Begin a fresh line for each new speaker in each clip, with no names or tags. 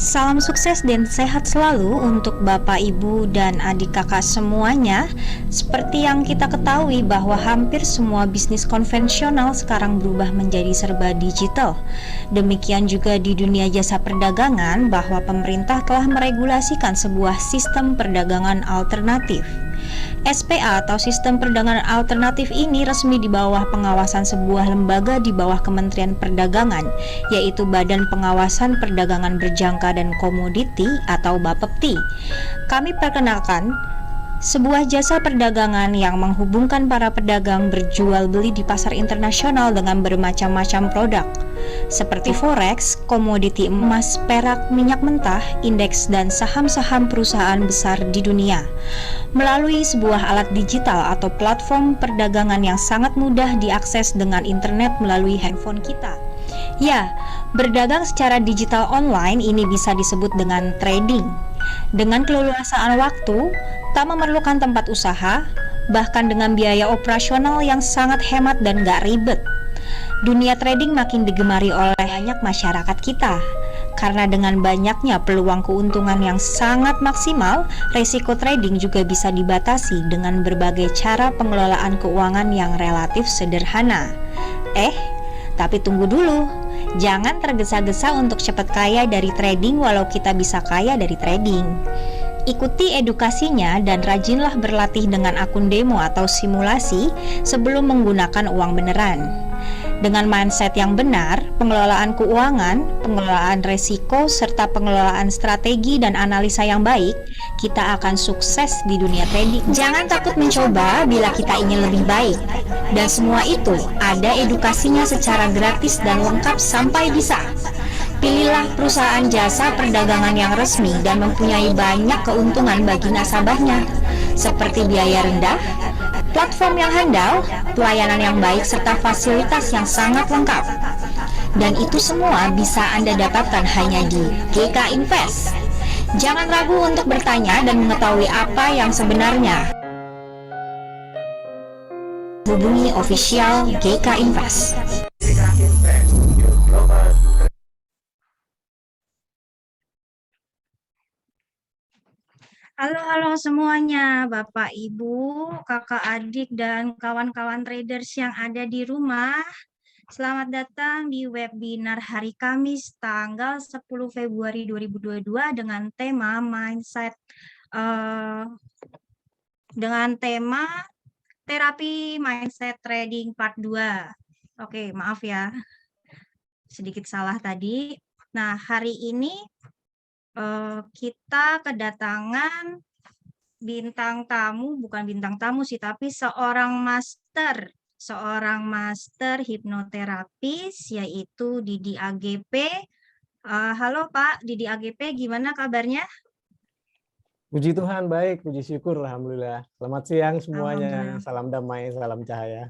Salam sukses dan sehat selalu untuk Bapak, Ibu, dan adik kakak semuanya. Seperti yang kita ketahui bahwa hampir semua bisnis konvensional sekarang berubah menjadi serba digital. Demikian juga di dunia jasa perdagangan bahwa pemerintah telah meregulasikan sebuah sistem perdagangan alternatif. SPA atau Sistem Perdagangan Alternatif ini resmi di bawah pengawasan sebuah lembaga di bawah Kementerian Perdagangan, yaitu Badan Pengawasan Perdagangan Berjangka dan Komoditi atau BAPEPTI. Kami perkenalkan sebuah jasa perdagangan yang menghubungkan para pedagang berjual beli di pasar internasional dengan bermacam-macam produk seperti forex, komoditi emas, perak, minyak mentah, indeks, dan saham-saham perusahaan besar di dunia melalui sebuah alat digital atau platform perdagangan yang sangat mudah diakses dengan internet melalui handphone kita. Ya, berdagang secara digital online ini bisa disebut dengan trading. Dengan keleluasaan waktu, tak memerlukan tempat usaha, bahkan dengan biaya operasional yang sangat hemat dan gak ribet. Dunia trading makin digemari oleh banyak masyarakat kita. Karena dengan banyaknya peluang keuntungan yang sangat maksimal, resiko trading juga bisa dibatasi dengan berbagai cara pengelolaan keuangan yang relatif sederhana. Tapi tunggu dulu. Jangan tergesa-gesa untuk cepat kaya dari trading walau kita bisa kaya dari trading. Ikuti edukasinya dan rajinlah berlatih dengan akun demo atau simulasi sebelum menggunakan uang beneran. Dengan mindset yang benar, pengelolaan keuangan, pengelolaan resiko, serta pengelolaan strategi dan analisa yang baik, kita akan sukses di dunia trading. Jangan takut mencoba bila kita ingin lebih baik. Dan semua itu ada edukasinya secara gratis dan lengkap sampai bisa. Pilihlah perusahaan jasa perdagangan yang resmi dan mempunyai banyak keuntungan bagi nasabahnya, seperti biaya rendah, platform yang handal, pelayanan yang baik, serta fasilitas yang sangat lengkap. Dan itu semua bisa Anda dapatkan hanya di GK Invest. Jangan ragu untuk bertanya dan mengetahui apa yang sebenarnya. Hubungi official GK Invest. Halo semuanya, Bapak, Ibu, kakak, adik, dan kawan-kawan traders yang ada di rumah. Selamat datang di webinar hari Kamis tanggal 10 Februari 2022 dengan tema mindset, dengan tema terapi mindset trading part 2. Oke, maaf ya, sedikit salah tadi. Nah, hari ini kita kedatangan bukan bintang tamu sih, tapi seorang master hipnoterapis, yaitu Didi AGP. Halo Pak Didi AGP, gimana kabarnya?
Puji Tuhan, baik, puji syukur, alhamdulillah. Selamat siang semuanya,
Alhamdulillah.
salam damai, salam cahaya.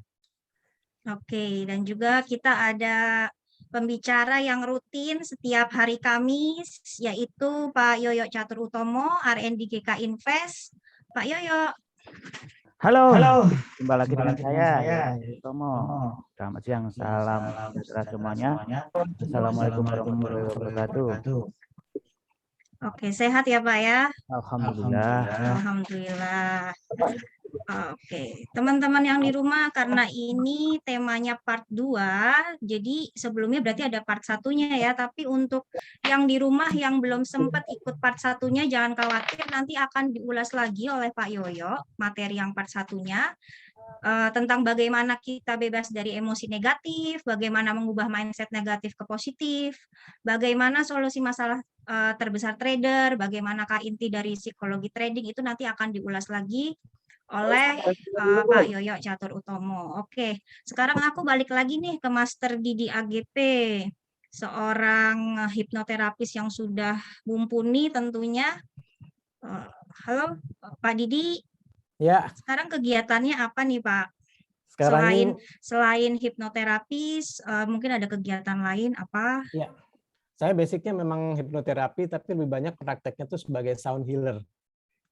Oke, dan juga kita ada pembicara yang rutin setiap hari Kamis, yaitu Pak Yoyo Catur Utomo, R&D GK Invest. Pak Yoyo.
Halo, kembali lagi dengan saya, Tomo. Selamat siang, salam sejahtera semuanya. Assalamualaikum warahmatullahi wabarakatuh.
Oke, sehat ya Pak ya?
Alhamdulillah.
Alhamdulillah. Oke, teman-teman yang di rumah, karena ini temanya part 2, jadi sebelumnya berarti ada part satunya ya, tapi untuk yang di rumah yang belum sempat ikut part satunya, jangan khawatir, nanti akan diulas lagi oleh Pak Yoyo, materi yang part satunya, tentang bagaimana kita bebas dari emosi negatif, bagaimana mengubah mindset negatif ke positif, bagaimana solusi masalah terbesar trader, bagaimanakah inti dari psikologi trading, itu nanti akan diulas lagi oleh Pak Yoyo Catur Utomo. Oke, sekarang aku balik lagi nih ke Master Didi AGP, seorang hipnoterapis yang sudah mumpuni tentunya. Halo Pak Didi.
Ya.
Sekarang kegiatannya apa nih Pak? Selain hipnoterapis, mungkin ada kegiatan lain apa?
Ya, saya basicnya memang hipnoterapi, tapi lebih banyak prakteknya tuh sebagai sound healer.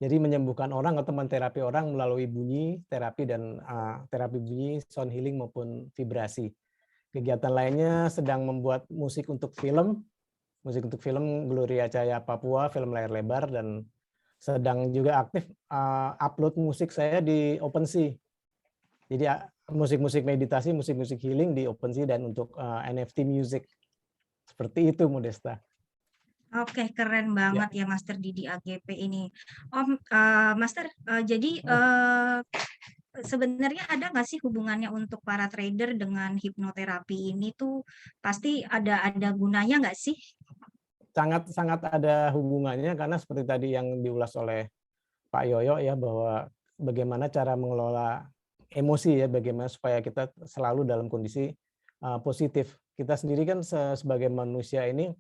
Jadi menyembuhkan orang atau menterapi orang melalui bunyi, terapi dan terapi bunyi, sound healing maupun vibrasi. Kegiatan lainnya sedang membuat musik untuk film, musik untuk film Gloria Cahaya Papua, film layar lebar, dan sedang juga aktif upload musik saya di OpenSea. Jadi musik-musik meditasi, musik-musik healing di OpenSea dan untuk NFT music. Seperti itu, Modesta.
Oke, keren banget ya Master Didi AGP ini. Master, jadi sebenarnya ada nggak sih hubungannya untuk para trader dengan hipnoterapi ini tuh pasti ada gunanya nggak sih?
Sangat ada hubungannya karena seperti tadi yang diulas oleh Pak Yoyo ya, bahwa bagaimana cara mengelola emosi ya, bagaimana supaya kita selalu dalam kondisi positif. Kita sendiri kan sebagai manusia ini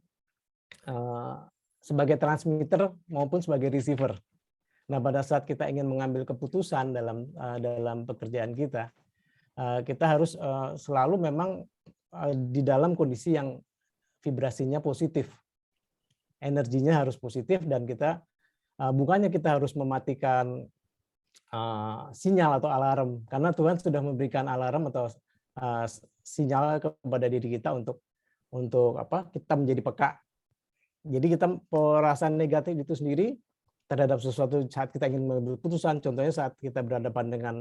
sebagai transmitter maupun sebagai receiver. Nah, pada saat kita ingin mengambil keputusan dalam pekerjaan kita, kita harus selalu memang di dalam kondisi yang vibrasinya positif, energinya harus positif, dan kita bukannya kita harus mematikan sinyal atau alarm, karena Tuhan sudah memberikan alarm atau sinyal kepada diri kita untuk kita menjadi peka. Jadi kita perasaan negatif itu sendiri terhadap sesuatu saat kita ingin mengambil keputusan, contohnya saat kita berhadapan dengan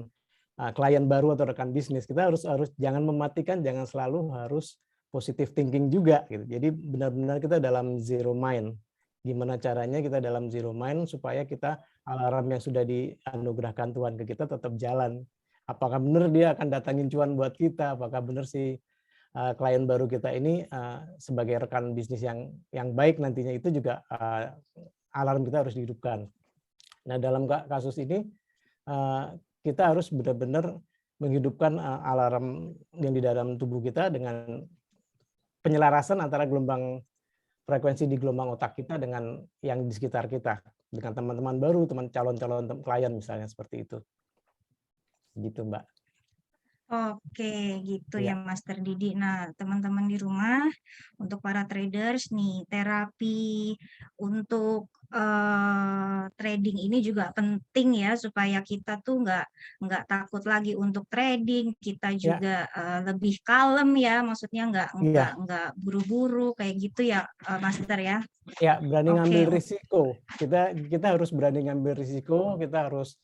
klien baru atau rekan bisnis, kita harus jangan mematikan, jangan selalu harus positive thinking juga gitu. Jadi benar-benar kita dalam zero mind. Gimana caranya kita dalam zero mind supaya kita alarm yang sudah dianugerahkan Tuhan ke kita tetap jalan. Apakah benar dia akan datangin cuan buat kita? Apakah benar si klien baru kita ini sebagai rekan bisnis yang baik nantinya, itu juga alarm kita harus dihidupkan. Nah, dalam kasus ini kita harus benar-benar menghidupkan alarm yang di dalam tubuh kita dengan penyelarasan antara gelombang frekuensi di gelombang otak kita dengan yang di sekitar kita, dengan teman-teman baru, calon-calon klien misalnya, seperti itu. Gitu, Mbak.
Oke, gitu ya Master Didi. Nah, teman-teman di rumah, untuk para traders nih, terapi untuk trading ini juga penting ya, supaya kita tuh nggak takut lagi untuk trading. Kita juga lebih kalem ya, maksudnya nggak buru-buru kayak gitu ya, Master ya.
Ya, berani ngambil risiko. Kita harus berani ngambil risiko. Kita harus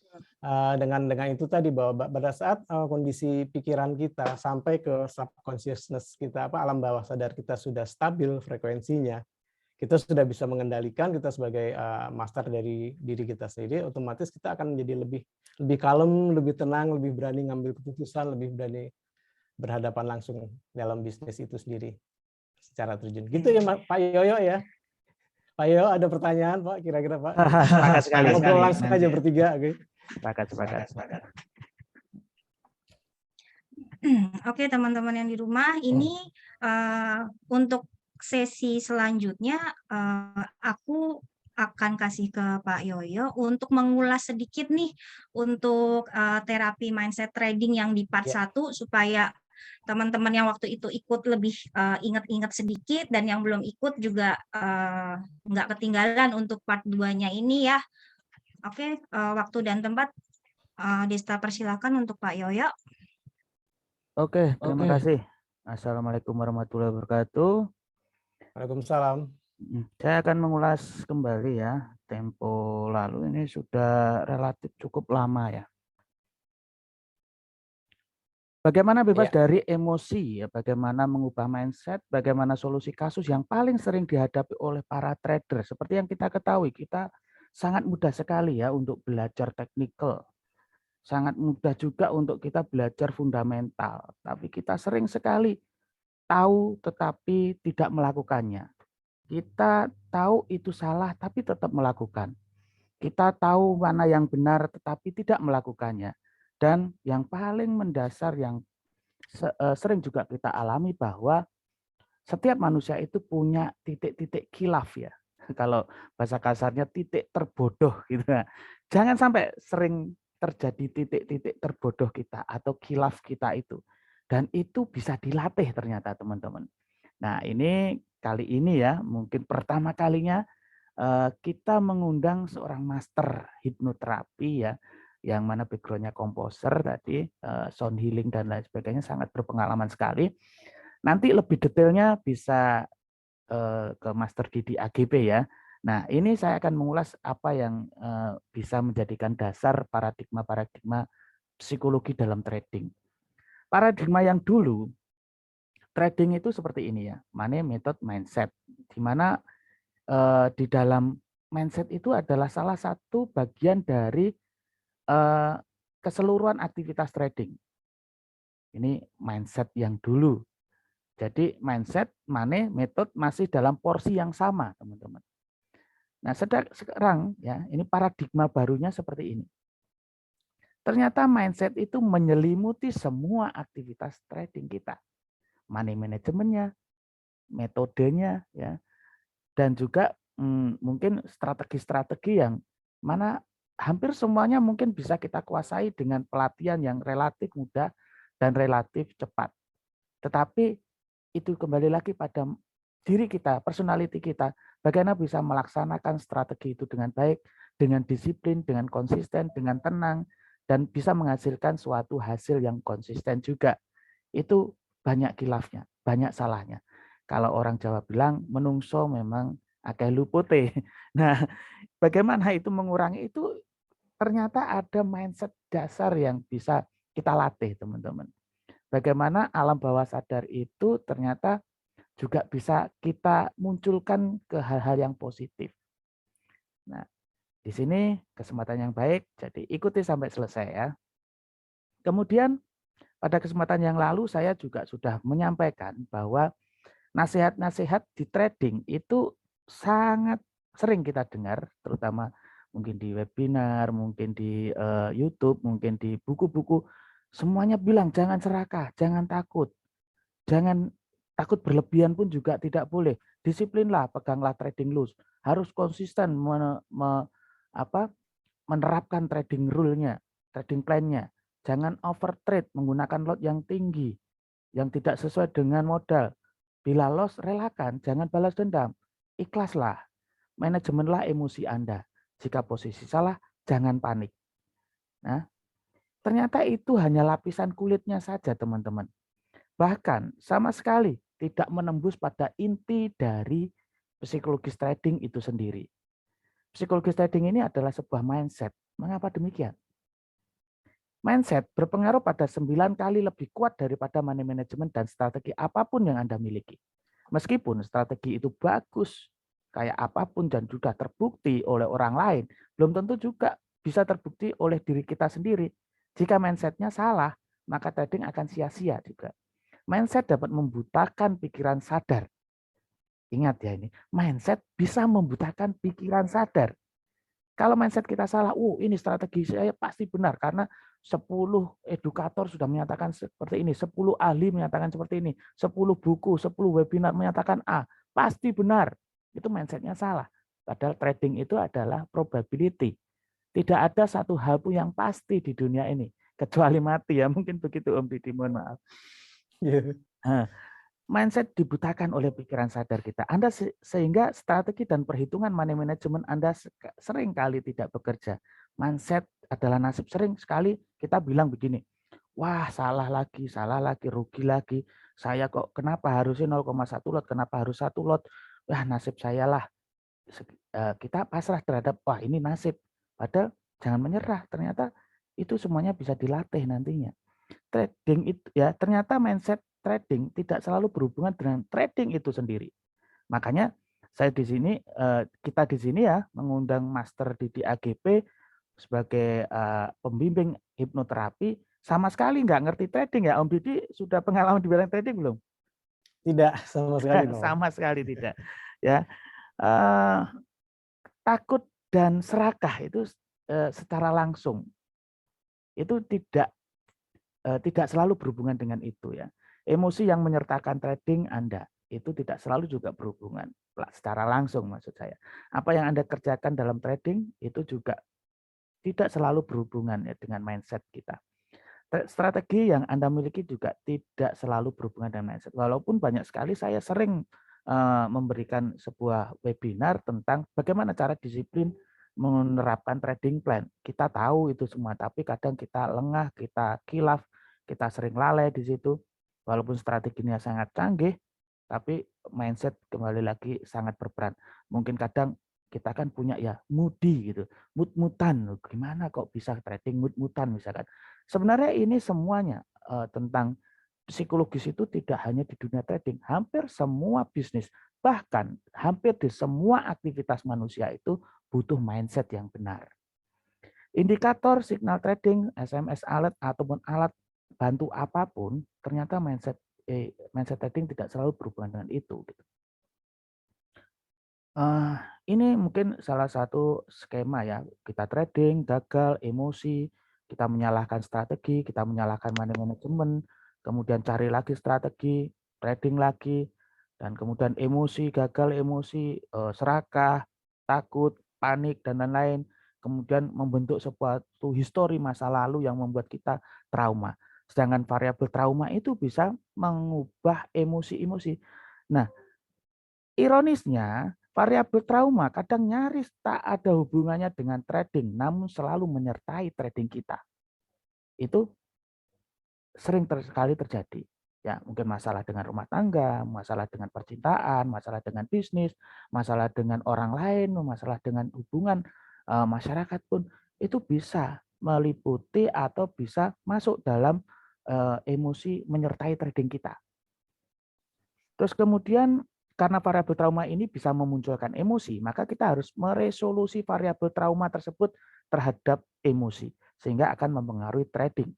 dengan itu tadi, bahwa pada saat kondisi pikiran kita sampai ke subconsciousness kita, alam bawah sadar kita sudah stabil frekuensinya, kita sudah bisa mengendalikan, kita sebagai master dari diri kita sendiri, otomatis kita akan menjadi lebih kalem, lebih tenang, lebih berani ngambil keputusan, lebih berani berhadapan langsung dalam bisnis itu sendiri secara terjun. Gitu ya Pak Yoyo ya. Pak Yoyo ada pertanyaan Pak, kira-kira Pak?
Sepakat sekali.
Ngobrol langsung aja bertiga.
Sepakat.
Oke, teman-teman yang di rumah, ini untuk sesi selanjutnya aku akan kasih ke Pak Yoyo untuk mengulas sedikit nih untuk terapi mindset trading yang di part 1, supaya teman-teman yang waktu itu ikut lebih ingat-ingat sedikit, dan yang belum ikut juga nggak ketinggalan untuk part 2-nya ini ya. Oke, waktu dan tempat Desta persilakan untuk Pak Yoyo.
Oke, terima kasih. Assalamualaikum warahmatullahi wabarakatuh.
Waalaikumsalam.
Saya akan mengulas kembali ya, tempo lalu ini sudah relatif cukup lama ya. Bagaimana bebas dari emosi ya, bagaimana mengubah mindset, bagaimana solusi kasus yang paling sering dihadapi oleh para trader. Seperti yang kita ketahui, kita sangat mudah sekali ya untuk belajar teknikal. Sangat mudah juga untuk kita belajar fundamental. Tapi kita sering sekali tahu tetapi tidak melakukannya. Kita tahu itu salah tapi tetap melakukan. Kita tahu mana yang benar tetapi tidak melakukannya. Dan yang paling mendasar yang sering juga kita alami, bahwa setiap manusia itu punya titik-titik khilaf ya. Kalau bahasa kasarnya titik terbodoh gitu. Jangan sampai sering terjadi titik-titik terbodoh kita atau khilaf kita itu. Dan itu bisa dilatih ternyata teman-teman. Nah, ini kali ini ya, mungkin pertama kalinya kita mengundang seorang master hipnoterapi ya, yang mana background-nya komposer tadi, sound healing dan lain sebagainya, sangat berpengalaman sekali. Nanti lebih detailnya bisa ke Master Didi AGP ya. Nah, ini saya akan mengulas apa yang bisa menjadikan dasar paradigma-paradigma psikologi dalam trading. Paradigma yang dulu, trading itu seperti ini ya, money, method, mindset. Di mana di dalam mindset itu adalah salah satu bagian dari keseluruhan aktivitas trading. Ini mindset yang dulu. Jadi mindset, money, method masih dalam porsi yang sama, teman-teman. Nah, sekarang ya, ini paradigma barunya seperti ini. Ternyata mindset itu menyelimuti semua aktivitas trading kita. Money manajemennya, metodenya ya, dan juga mungkin strategi-strategi yang mana hampir semuanya mungkin bisa kita kuasai dengan pelatihan yang relatif mudah dan relatif cepat. Tetapi itu kembali lagi pada diri kita, personality kita, bagaimana bisa melaksanakan strategi itu dengan baik, dengan disiplin, dengan konsisten, dengan tenang, dan bisa menghasilkan suatu hasil yang konsisten juga. Itu banyak khilafnya, banyak salahnya. Kalau orang Jawa bilang, menungso memang akeh lupute. Nah, bagaimana itu mengurangi itu? Ternyata ada mindset dasar yang bisa kita latih, teman-teman. Bagaimana alam bawah sadar itu ternyata juga bisa kita munculkan ke hal-hal yang positif. Nah, di sini kesempatan yang baik, jadi ikuti sampai selesai ya. Kemudian pada kesempatan yang lalu saya juga sudah menyampaikan bahwa nasihat-nasihat di trading itu sangat sering kita dengar, terutama mungkin di webinar, mungkin di YouTube, mungkin di buku-buku, semuanya bilang jangan serakah, jangan takut, jangan takut berlebihan pun juga tidak boleh. Disiplinlah, peganglah trading loss, harus konsisten menerapkan trading rule-nya, trading plan-nya. Jangan overtrade menggunakan lot yang tinggi, yang tidak sesuai dengan modal. Bila loss, relakan, jangan balas dendam. Ikhlaslah, manajemenlah emosi Anda. Jika posisi salah, jangan panik. Nah, ternyata itu hanya lapisan kulitnya saja, teman-teman. Bahkan sama sekali tidak menembus pada inti dari psikologis trading itu sendiri. Psikologis trading ini adalah sebuah mindset. Mengapa demikian? Mindset berpengaruh pada 9 kali lebih kuat daripada money management dan strategi apapun yang Anda miliki. Meskipun strategi itu bagus, kayak apapun dan sudah terbukti oleh orang lain, belum tentu juga bisa terbukti oleh diri kita sendiri. Jika mindsetnya salah, maka trading akan sia-sia juga. Mindset dapat membutakan pikiran sadar. Ingat ya ini, mindset bisa membutakan pikiran sadar. Kalau mindset kita salah, ini strategi saya pasti benar karena 10 edukator sudah menyatakan seperti ini, 10 ahli menyatakan seperti ini, 10 buku, 10 webinar menyatakan A, pasti benar. Itu mindsetnya salah. Padahal trading itu adalah probability. Tidak ada satu hal pun yang pasti di dunia ini, kecuali mati ya. Mungkin begitu Om Didi, mohon maaf. Nah, mindset dibutakan oleh pikiran sadar kita. Anda sehingga strategi dan perhitungan money management Anda sering kali tidak bekerja. Mindset adalah nasib. Sering sekali kita bilang begini, wah salah lagi, rugi lagi. Saya kok kenapa harusnya 0,1 lot, kenapa harus 1 lot? Wah nasib saya lah. Kita pasrah terhadap, wah ini nasib. Padahal jangan menyerah, ternyata itu semuanya bisa dilatih nantinya. Trading itu ya ternyata mindset trading tidak selalu berhubungan dengan trading itu sendiri. Makanya saya di sini kita di sini ya mengundang Master Didi AGP sebagai pembimbing hipnoterapi sama sekali nggak ngerti trading ya Om Didi. Sudah pengalaman di bidang trading belum?
Tidak, sama sekali no.
Sama sekali tidak. Ya takut dan serakah itu secara langsung itu tidak selalu berhubungan dengan itu ya. Emosi yang menyertakan trading Anda itu tidak selalu juga berhubungan secara langsung maksud saya. Apa yang Anda kerjakan dalam trading itu juga tidak selalu berhubungan ya dengan mindset kita. Strategi yang Anda miliki juga tidak selalu berhubungan dengan mindset. Walaupun banyak sekali saya sering memberikan sebuah webinar tentang bagaimana cara disiplin menerapkan trading plan. Kita tahu itu semua, tapi kadang kita lengah, kita kilaf, kita sering lalai di situ. Walaupun strateginya sangat canggih, Tapi mindset kembali lagi sangat berperan. Mungkin kadang kita kan punya ya moody gitu, mut-mutan. Gimana kok bisa trading mut-mutan misalkan. Sebenarnya ini semuanya tentang psikologis itu tidak hanya di dunia trading, hampir semua bisnis, bahkan hampir di semua aktivitas manusia itu butuh mindset yang benar. Indikator signal trading, SMS alert ataupun alat bantu apapun, ternyata mindset trading tidak selalu berhubungan dengan itu. Ini mungkin salah satu skema ya, kita trading, gagal, emosi, kita menyalahkan strategi, kita menyalahkan money management, kemudian cari lagi strategi, trading lagi, dan kemudian emosi, gagal emosi, serakah, takut, panik, dan lain-lain. Kemudian membentuk suatu histori masa lalu yang membuat kita trauma. Sedangkan variabel trauma itu bisa mengubah emosi-emosi. Nah, ironisnya, variabel trauma kadang nyaris tak ada hubungannya dengan trading, namun selalu menyertai trading kita. Itu sering sekali terjadi. Ya, mungkin masalah dengan rumah tangga, masalah dengan percintaan, masalah dengan bisnis, masalah dengan orang lain, masalah dengan hubungan masyarakat pun itu bisa meliputi atau bisa masuk dalam emosi menyertai trading kita. Terus kemudian karena variabel trauma ini bisa memunculkan emosi, maka kita harus meresolusi variabel trauma tersebut terhadap emosi, sehingga akan mempengaruhi trading.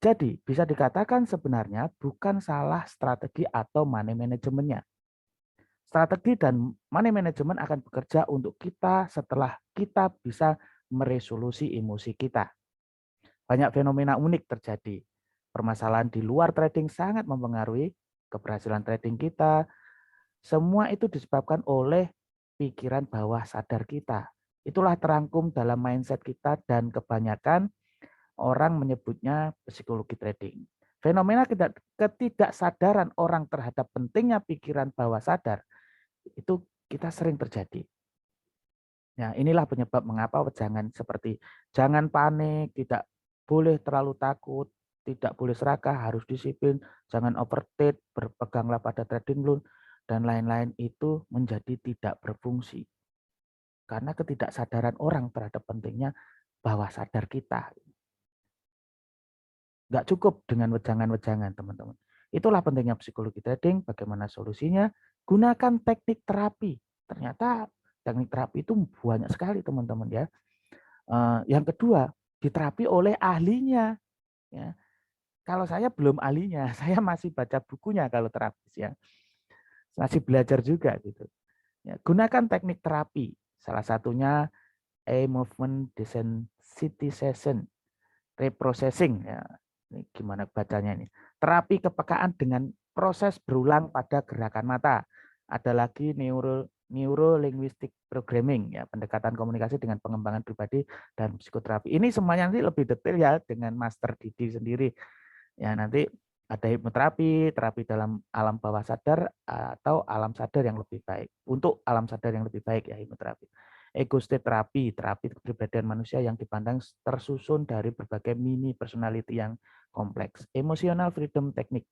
Jadi, bisa dikatakan sebenarnya bukan salah strategi atau money manajemennya. Strategi dan money management akan bekerja untuk kita setelah kita bisa meresolusi emosi kita. Banyak fenomena unik terjadi. Permasalahan di luar trading sangat mempengaruhi keberhasilan trading kita. Semua itu disebabkan oleh pikiran bawah sadar kita. Itulah terangkum dalam mindset kita dan kebanyakan orang menyebutnya psikologi trading. Fenomena ketidaksadaran orang terhadap pentingnya pikiran bawah sadar itu kita sering terjadi. Nah, inilah penyebab mengapa jangan seperti jangan panik, tidak boleh terlalu takut, tidak boleh serakah, harus disiplin, jangan overtrade, berpeganglah pada trading loan, dan lain-lain itu menjadi tidak berfungsi. Karena ketidaksadaran orang terhadap pentingnya bawah sadar kita. Nggak cukup dengan wejangan-wejangan, teman-teman. Itulah pentingnya psikologi trading, bagaimana solusinya, gunakan teknik terapi. Ternyata teknik terapi itu banyak sekali, teman-teman ya. Yang kedua, diterapi oleh ahlinya. Ya. Kalau saya belum ahlinya, saya masih baca bukunya kalau terapis ya. Masih belajar juga gitu. Ya, gunakan teknik terapi. Salah satunya movement desensitization, reprocessing ya. Ini gimana bacanya ini? Terapi kepekaan dengan proses berulang pada gerakan mata. Ada lagi neuro-linguistic programming ya, pendekatan komunikasi dengan pengembangan pribadi dan psikoterapi. Ini semuanya nanti lebih detail ya dengan Master Didi sendiri. Ya, nanti ada hipnoterapi, terapi dalam alam bawah sadar atau alam sadar yang lebih baik. Untuk alam sadar yang lebih baik ya hipnoterapi. Ego state terapi, terapi kepribadian manusia yang dipandang tersusun dari berbagai mini personality yang kompleks. Emotional freedom technique,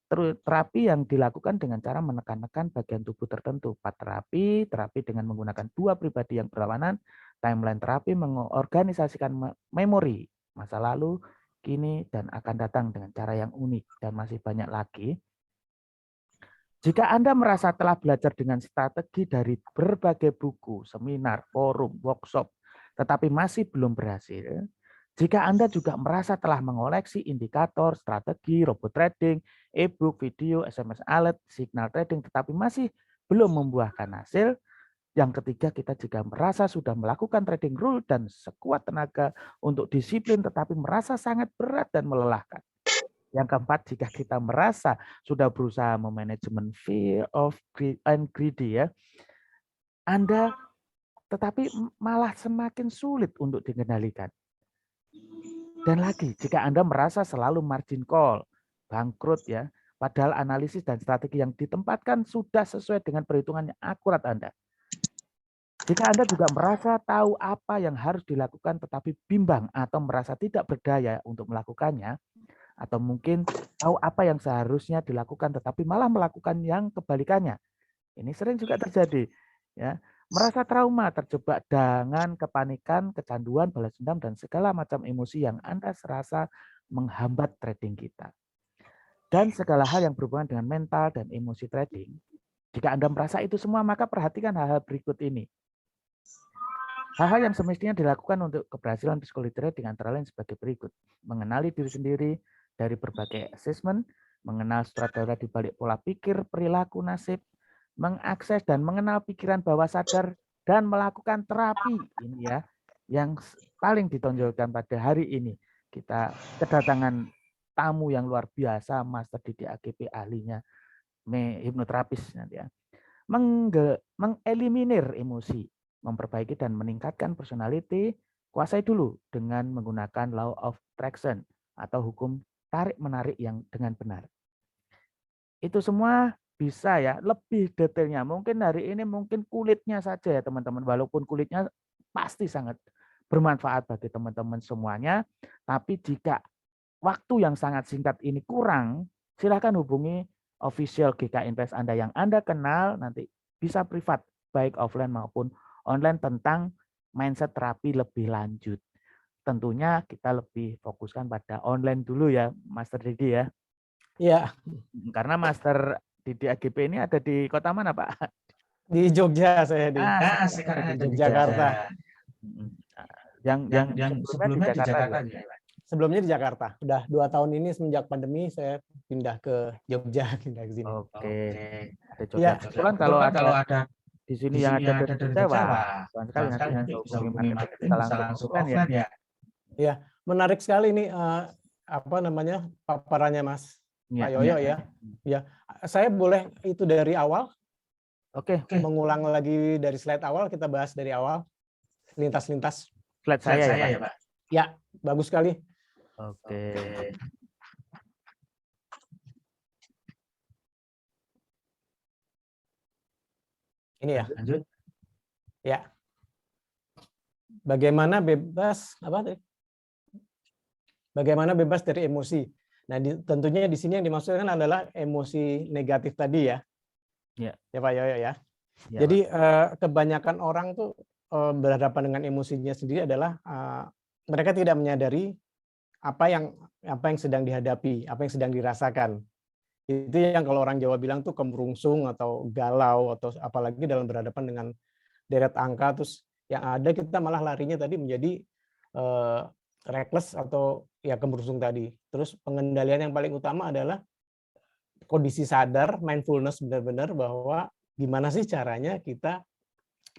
terapi yang dilakukan dengan cara menekan-nekan bagian tubuh tertentu. Terapi dengan menggunakan dua pribadi yang berlawanan. Timeline terapi mengorganisasikan memori masa lalu, kini, dan akan datang dengan cara yang unik. Dan masih banyak lagi. Jika Anda merasa telah belajar dengan strategi dari berbagai buku, seminar, forum, workshop, tetapi masih belum berhasil, jika Anda juga merasa telah mengoleksi indikator, strategi, robot trading, e-book, video, SMS alert, signal trading, tetapi masih belum membuahkan hasil, yang ketiga, kita juga merasa sudah melakukan trading rule dan sekuat tenaga untuk disiplin, tetapi merasa sangat berat dan melelahkan. Yang keempat, jika kita merasa sudah berusaha memanajemen fear of and greedy ya, Anda tetapi malah semakin sulit untuk dikendalikan. Dan lagi, jika Anda merasa selalu margin call, bangkrut ya, padahal analisis dan strategi yang ditempatkan sudah sesuai dengan perhitungan yang akurat Anda. Jika Anda juga merasa tahu apa yang harus dilakukan tetapi bimbang atau merasa tidak berdaya untuk melakukannya, atau mungkin tahu apa yang seharusnya dilakukan tetapi malah melakukan yang kebalikannya. Ini sering juga terjadi, ya. Merasa trauma, terjebak dengan kepanikan, kecanduan, balas dendam, dan segala macam emosi yang Anda serasa menghambat trading kita. Dan segala hal yang berhubungan dengan mental dan emosi trading. Jika Anda merasa itu semua, maka perhatikan hal-hal berikut ini. Hal-hal yang semestinya dilakukan untuk keberhasilan psikologi trading antara lain sebagai berikut. Mengenali diri sendiri dari berbagai assessment, mengenal sutradara di balik pola pikir, perilaku, nasib, mengakses dan mengenal pikiran bawah sadar, dan melakukan terapi. Ini ya, yang paling ditonjolkan pada hari ini. Kita kedatangan tamu yang luar biasa, Master Didi AGP ahlinya, hipnoterapis nanti ya. Mengeliminir emosi, memperbaiki dan meningkatkan personality, kuasai dulu dengan menggunakan law of attraction atau hukum tarik-menarik yang dengan benar. Itu semua bisa ya, lebih detailnya. Mungkin hari ini mungkin kulitnya saja ya teman-teman, walaupun kulitnya pasti sangat bermanfaat bagi teman-teman semuanya. Tapi jika waktu yang sangat singkat ini kurang, silakan hubungi official GK Invest Anda yang Anda kenal, nanti bisa privat, baik offline maupun online tentang mindset terapi lebih lanjut. Tentunya kita lebih fokuskan pada online dulu ya, Master Didi ya.
Iya.
Karena Master Didi AGP ini ada di kota mana, Pak?
Di Jogja saya di
sekarang
di Jakarta.
Yang sebelumnya di Jakarta ya.
Sebelumnya di Jakarta. Udah 2 tahun ini semenjak pandemi saya pindah ke Jogja, pindah ke sini.
Oke. Ada Jogja.
Iya.
Kebetulan kalau ada di sini yang ada dari Jogja, wah, sekali nanti hubungi marketing bisa langsung offline ya.
Iya, menarik sekali nih apa namanya paparannya Mas Pak Yoyo ya. Ya, saya boleh itu dari awal.
Oke.
Mengulang lagi dari slide awal, kita bahas dari awal lintas-lintas.
Slide saya ya, Pak.
Ya, bagus sekali.
Oke.
Ini ya.
Lanjut.
Ya. Bagaimana bebas apa tadi? Bagaimana bebas dari emosi. Nah, tentunya di sini yang dimaksudkan adalah emosi negatif tadi ya.
Ya.
Ya Pak Yoyo ya.
Ya,
jadi kebanyakan orang tuh berhadapan dengan emosinya sendiri adalah mereka tidak menyadari apa yang sedang dihadapi, apa yang sedang dirasakan. Itu yang kalau orang Jawa bilang tuh kemerungsung atau galau atau apalagi dalam berhadapan dengan deret angka, terus yang ada kita malah larinya tadi menjadi reckless atau ya kemerungsung tadi. Terus pengendalian yang paling utama adalah kondisi sadar, mindfulness benar-benar bahwa gimana sih caranya kita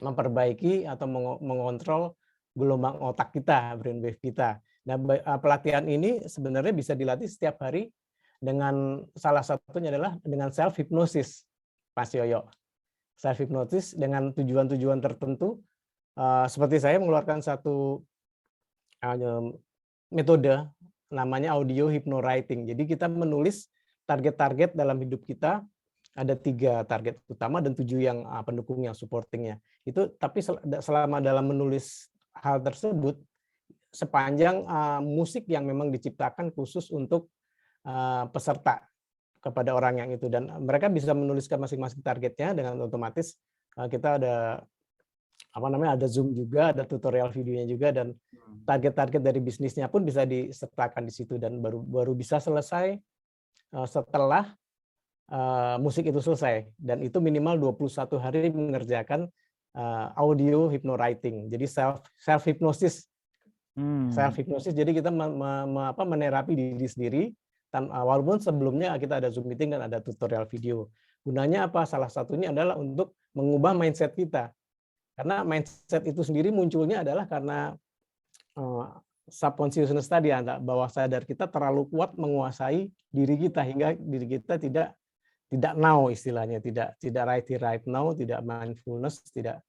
memperbaiki atau mengontrol gelombang otak kita, brainwave kita. Nah, pelatihan ini sebenarnya bisa dilatih setiap hari dengan salah satunya adalah dengan self hypnosis, Mas Yoyo. Self hypnosis dengan tujuan-tujuan tertentu. Seperti saya mengeluarkan satu metode namanya audio hypnowriting. Jadi kita menulis target-target dalam hidup kita, ada 3 target utama dan 7 yang pendukung yang supportingnya. Itu tapi selama dalam menulis hal tersebut, sepanjang musik yang memang diciptakan khusus untuk peserta kepada orang yang itu, dan mereka bisa menuliskan masing-masing targetnya dengan otomatis kita ada ada Zoom juga, ada tutorial videonya juga, dan target-target dari bisnisnya pun bisa disertakan di situ, dan baru bisa selesai setelah musik itu selesai, dan itu minimal 21 hari mengerjakan audio hypnowriting. Jadi self hypnosis. Self hypnosis, jadi kita menerapi diri sendiri walaupun sebelumnya kita ada Zoom meeting dan ada tutorial video. Gunanya apa? Salah satunya adalah untuk mengubah mindset kita. Karena mindset itu sendiri munculnya adalah karena subconsciousness tadi, bawah sadar kita terlalu kuat menguasai diri kita hingga diri kita tidak now, istilahnya tidak right now, tidak mindfulness, tidak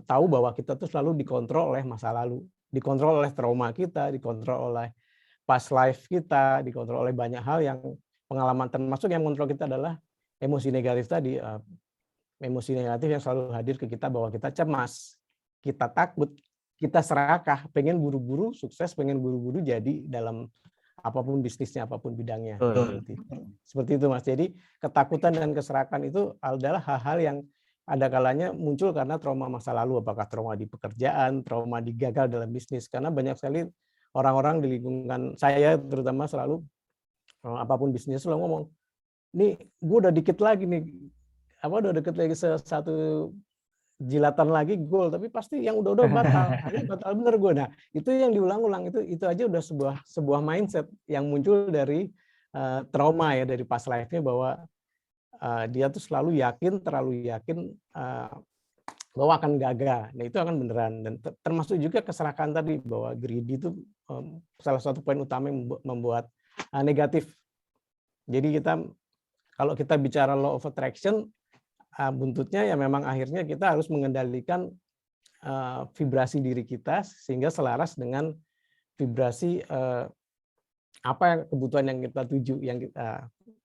tahu bahwa kita tuh selalu dikontrol oleh masa lalu, dikontrol oleh trauma kita, dikontrol oleh past life kita, dikontrol oleh banyak hal yang pengalaman, termasuk yang kontrol kita adalah emosi negatif tadi, emosi negatif yang selalu hadir ke kita bahwa kita cemas, kita takut, kita serakah, pengen buru-buru sukses, pengen buru-buru jadi dalam apapun bisnisnya, apapun bidangnya.
Betul.
Seperti itu Mas. Jadi ketakutan dan keserakan itu adalah hal-hal yang ada kalanya muncul karena trauma masa lalu, apakah trauma di pekerjaan, trauma di gagal dalam bisnis. Karena banyak sekali orang-orang di lingkungan saya terutama selalu apapun bisnisnya selalu ngomong, nih gue udah dikit lagi nih, udah deket lagi satu jilatan lagi gol, tapi pasti yang udah batal, ini batal bener gue. Nah itu yang diulang-ulang, itu aja udah sebuah mindset yang muncul dari trauma ya, dari past life-nya, bahwa dia tuh terlalu yakin bahwa akan gagal. Nah itu akan beneran. Dan termasuk juga keserakan tadi, bahwa greedy itu salah satu poin utama yang membuat negatif. Jadi kalau kita bicara law of attraction, buntutnya ya memang akhirnya kita harus mengendalikan vibrasi diri kita sehingga selaras dengan vibrasi apa yang kebutuhan yang kita tuju, yang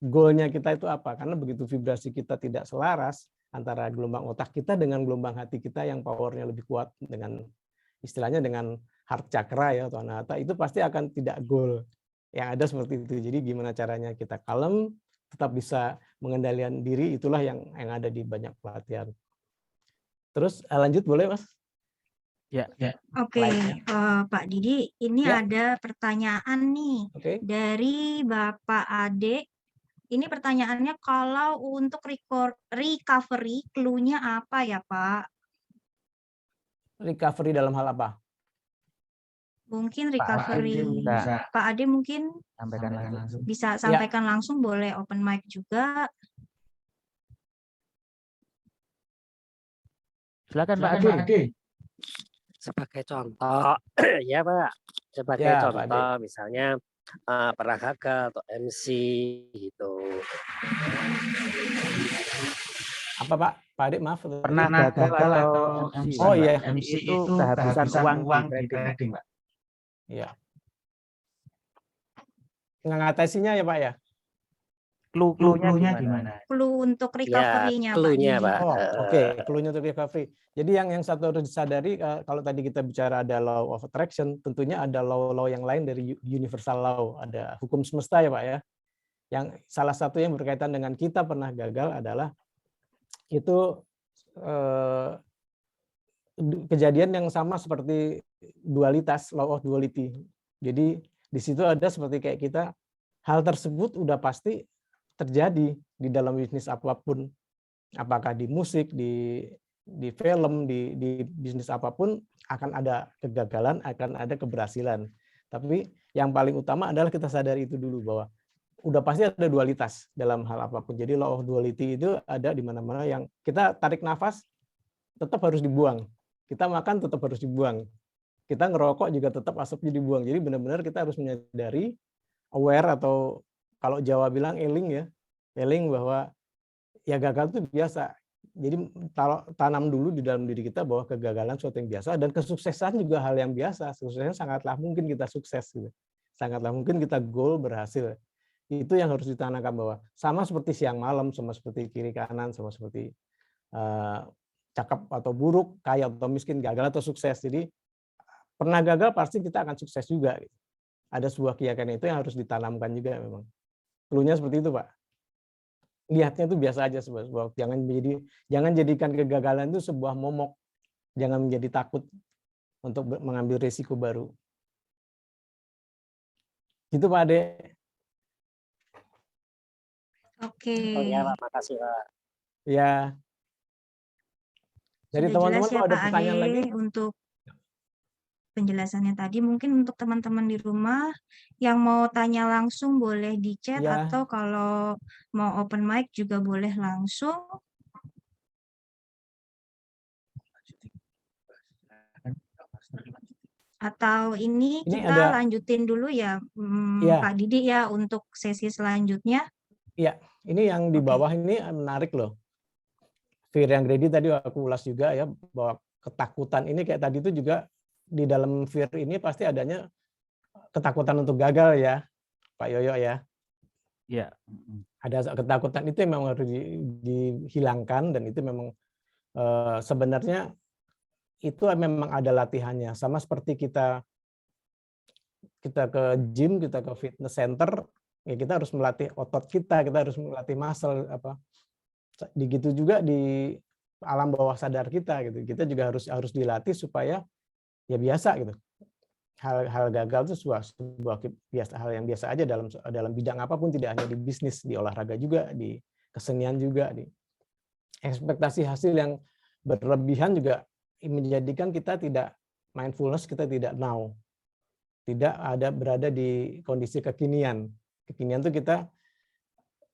goalnya kita itu apa. Karena begitu vibrasi kita tidak selaras antara gelombang otak kita dengan gelombang hati kita yang powernya lebih kuat, dengan istilahnya dengan heart chakra ya atau anahata, itu pasti akan tidak goal. Yang ada seperti itu. Jadi gimana caranya kita kalem, tetap bisa mengendalikan diri, itulah yang ada di banyak pelatihan. Terus lanjut boleh Mas?
Ya.
Oke, Pak Didi, ini ada pertanyaan nih dari Bapak Ade. Ini pertanyaannya, kalau untuk recovery, clue-nya apa ya Pak?
Recovery dalam hal apa?
Mungkin recovery, Pak Ade mungkin bisa sampaikan langsung, boleh open mic juga.
Silakan Pak Ade.
Sebagai contoh, ya Pak, sebagai contoh misalnya pernah gagal atau MC gitu.
Apa Pak? Pak Ade maaf.
Pernah gagal atau MC.
Oh iya.
MC itu kehabisan uang di trading Pak.
Iya. Ngatasinya ya Pak ya?
Clue-nya gimana?
Clue untuk recovery-nya Pak.
Clue-nya Pak.
Oke, clue-nya untuk recovery. Jadi yang satu harus disadari, kalau tadi kita bicara ada law of attraction, tentunya ada law yang lain dari universal law, ada hukum semesta ya Pak ya. Yang salah satu yang berkaitan dengan kita pernah gagal adalah itu kejadian yang sama seperti dualitas, law of duality. Jadi di situ ada seperti kayak kita, hal tersebut udah pasti terjadi di dalam bisnis apapun, apakah di musik, di film, di bisnis apapun, akan ada kegagalan, akan ada keberhasilan. Tapi yang paling utama adalah kita sadari itu dulu, bahwa udah pasti ada dualitas dalam hal apapun. Jadi law of duality itu ada di mana-mana, yang kita tarik nafas tetap harus dibuang, kita makan tetap harus dibuang, kita ngerokok juga tetap asapnya dibuang. Jadi benar-benar kita harus menyadari, aware, atau kalau Jawa bilang eling ya, eling, bahwa ya gagal itu biasa. Jadi tanam dulu di dalam diri kita bahwa kegagalan suatu yang biasa, dan kesuksesan juga hal yang biasa. Kesuksesan sangatlah mungkin kita sukses, gitu. Sangatlah mungkin kita goal berhasil. Itu yang harus ditanamkan, bahwa sama seperti siang malam, sama seperti kiri kanan, sama seperti cakep atau buruk, kaya atau miskin, gagal atau sukses. Jadi pernah gagal pasti kita akan sukses juga. Ada sebuah keyakinan itu yang harus ditanamkan juga memang. Clue-nya seperti itu Pak. Lihatnya itu biasa aja, jangan jadikan kegagalan itu sebuah momok. Jangan menjadi takut untuk mengambil risiko baru. Gitu Pak Ade.
Oke.
Oh ya Pak, makasih Pak.
Ya. Jadi teman-teman
Ya,
ada
Pak
pertanyaan
Ade,
lagi?
untuk penjelasannya tadi, mungkin untuk teman-teman di rumah yang mau tanya langsung boleh di chat, atau kalau mau open mic juga boleh langsung. Atau ini kita lanjutin dulu ya, Pak Didi ya, untuk sesi selanjutnya. Iya,
ini yang di bawah ini menarik loh. Fear yang greedy tadi aku ulas juga ya, bahwa ketakutan ini kayak tadi itu juga, di dalam fear ini pasti adanya ketakutan untuk gagal ya, Pak Yoyo ya.
Iya.
Ada ketakutan itu yang memang harus dihilangkan, dan itu memang sebenarnya itu memang ada latihannya. Sama seperti kita kita ke gym, kita ke fitness center, ya kita harus melatih otot kita harus melatih muscle apa. Begitu juga di alam bawah sadar kita gitu. Kita juga harus dilatih supaya ya biasa gitu. Hal gagal itu sebuah hal yang biasa aja dalam bidang apapun, tidak hanya di bisnis, di olahraga juga, di kesenian juga, di ekspektasi hasil yang berlebihan juga menjadikan kita tidak mindfulness, kita tidak now, tidak berada di kondisi kekinian. Kekinian itu kita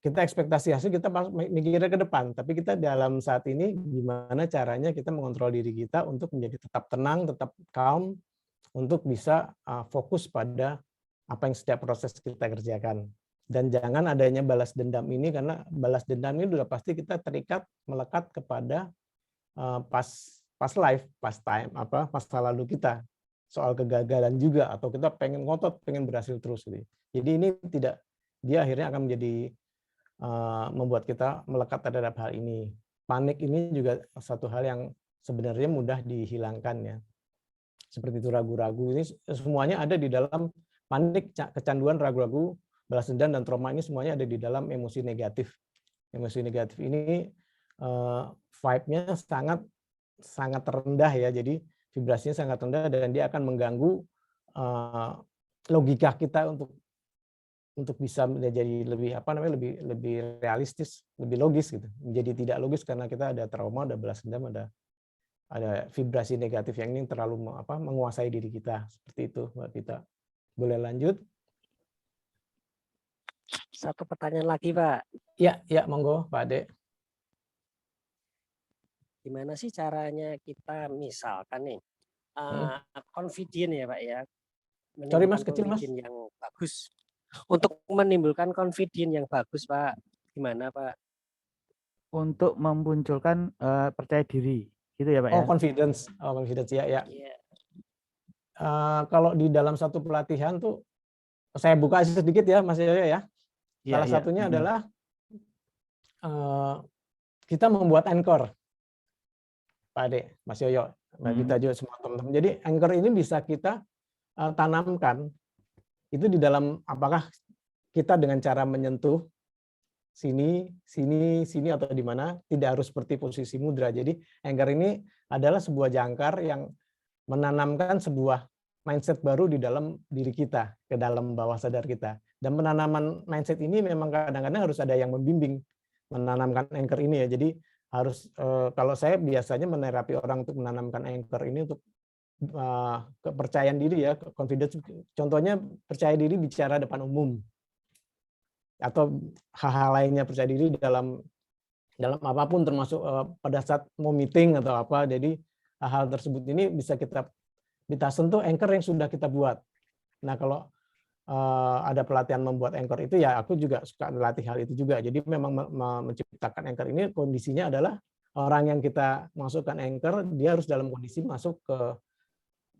ekspektasi hasil, kita mikirnya ke depan, tapi kita dalam saat ini gimana caranya kita mengontrol diri kita untuk menjadi tetap tenang, tetap calm, untuk bisa fokus pada apa yang setiap proses kita kerjakan. Dan jangan adanya balas dendam ini, karena balas dendam ini sudah pasti kita terikat, melekat kepada past life, past time, masa lalu kita, soal kegagalan juga, atau kita pengen ngotot, pengen berhasil terus. Jadi ini dia akhirnya akan menjadi membuat kita melekat terhadap hal ini. Panik ini juga satu hal yang sebenarnya mudah dihilangkan ya. Seperti itu ragu-ragu, ini semuanya ada di dalam panik, kecanduan, ragu-ragu, balas dendam, dan trauma ini semuanya ada di dalam emosi negatif. Emosi negatif ini vibe-nya sangat rendah ya, jadi vibrasinya sangat rendah dan dia akan mengganggu logika kita untuk bisa menjadi lebih realistis, lebih logis gitu. Menjadi tidak logis karena kita ada trauma, ada balas dendam, ada vibrasi negatif yang ini terlalu menguasai diri kita. Seperti itu, Mbak Vita. Boleh lanjut?
Satu pertanyaan lagi, Pak.
Ya, monggo, Pak Ade.
Gimana sih caranya kita misalkan nih, confident ya Pak ya,
Sorry Mas, kecil Mas.
yang bagus. Untuk menimbulkan confident yang bagus Pak, gimana Pak?
Untuk memunculkan percaya diri. Gitu ya Pak ya?
Confidence ya. Yeah. Kalau di dalam satu pelatihan tuh, saya buka sedikit ya Mas Yoyo ya. Salah satunya adalah kita membuat anchor, Pak Ade, Mas Yoyo, Mbak Gita juga semua teman-teman. Jadi anchor ini bisa kita tanamkan itu di dalam, apakah kita dengan cara menyentuh sini atau di mana, tidak harus seperti posisi mudra. Jadi anchor ini adalah sebuah jangkar yang menanamkan sebuah mindset baru di dalam diri kita, ke dalam bawah sadar kita. Dan penanaman mindset ini memang kadang-kadang harus ada yang membimbing menanamkan anchor ini ya. Jadi harus, kalau saya biasanya menerapi orang untuk menanamkan anchor ini untuk kepercayaan diri ya, confidence. Contohnya percaya diri bicara depan umum, atau hal-hal lainnya, percaya diri dalam apapun, termasuk pada saat mau meeting atau apa. Jadi hal-hal tersebut ini bisa kita sentuh anchor yang sudah kita buat. Nah kalau ada pelatihan membuat anchor itu ya, aku juga suka melatih hal itu juga. Jadi memang menciptakan anchor ini kondisinya adalah orang yang kita masukkan anchor, dia harus dalam kondisi masuk ke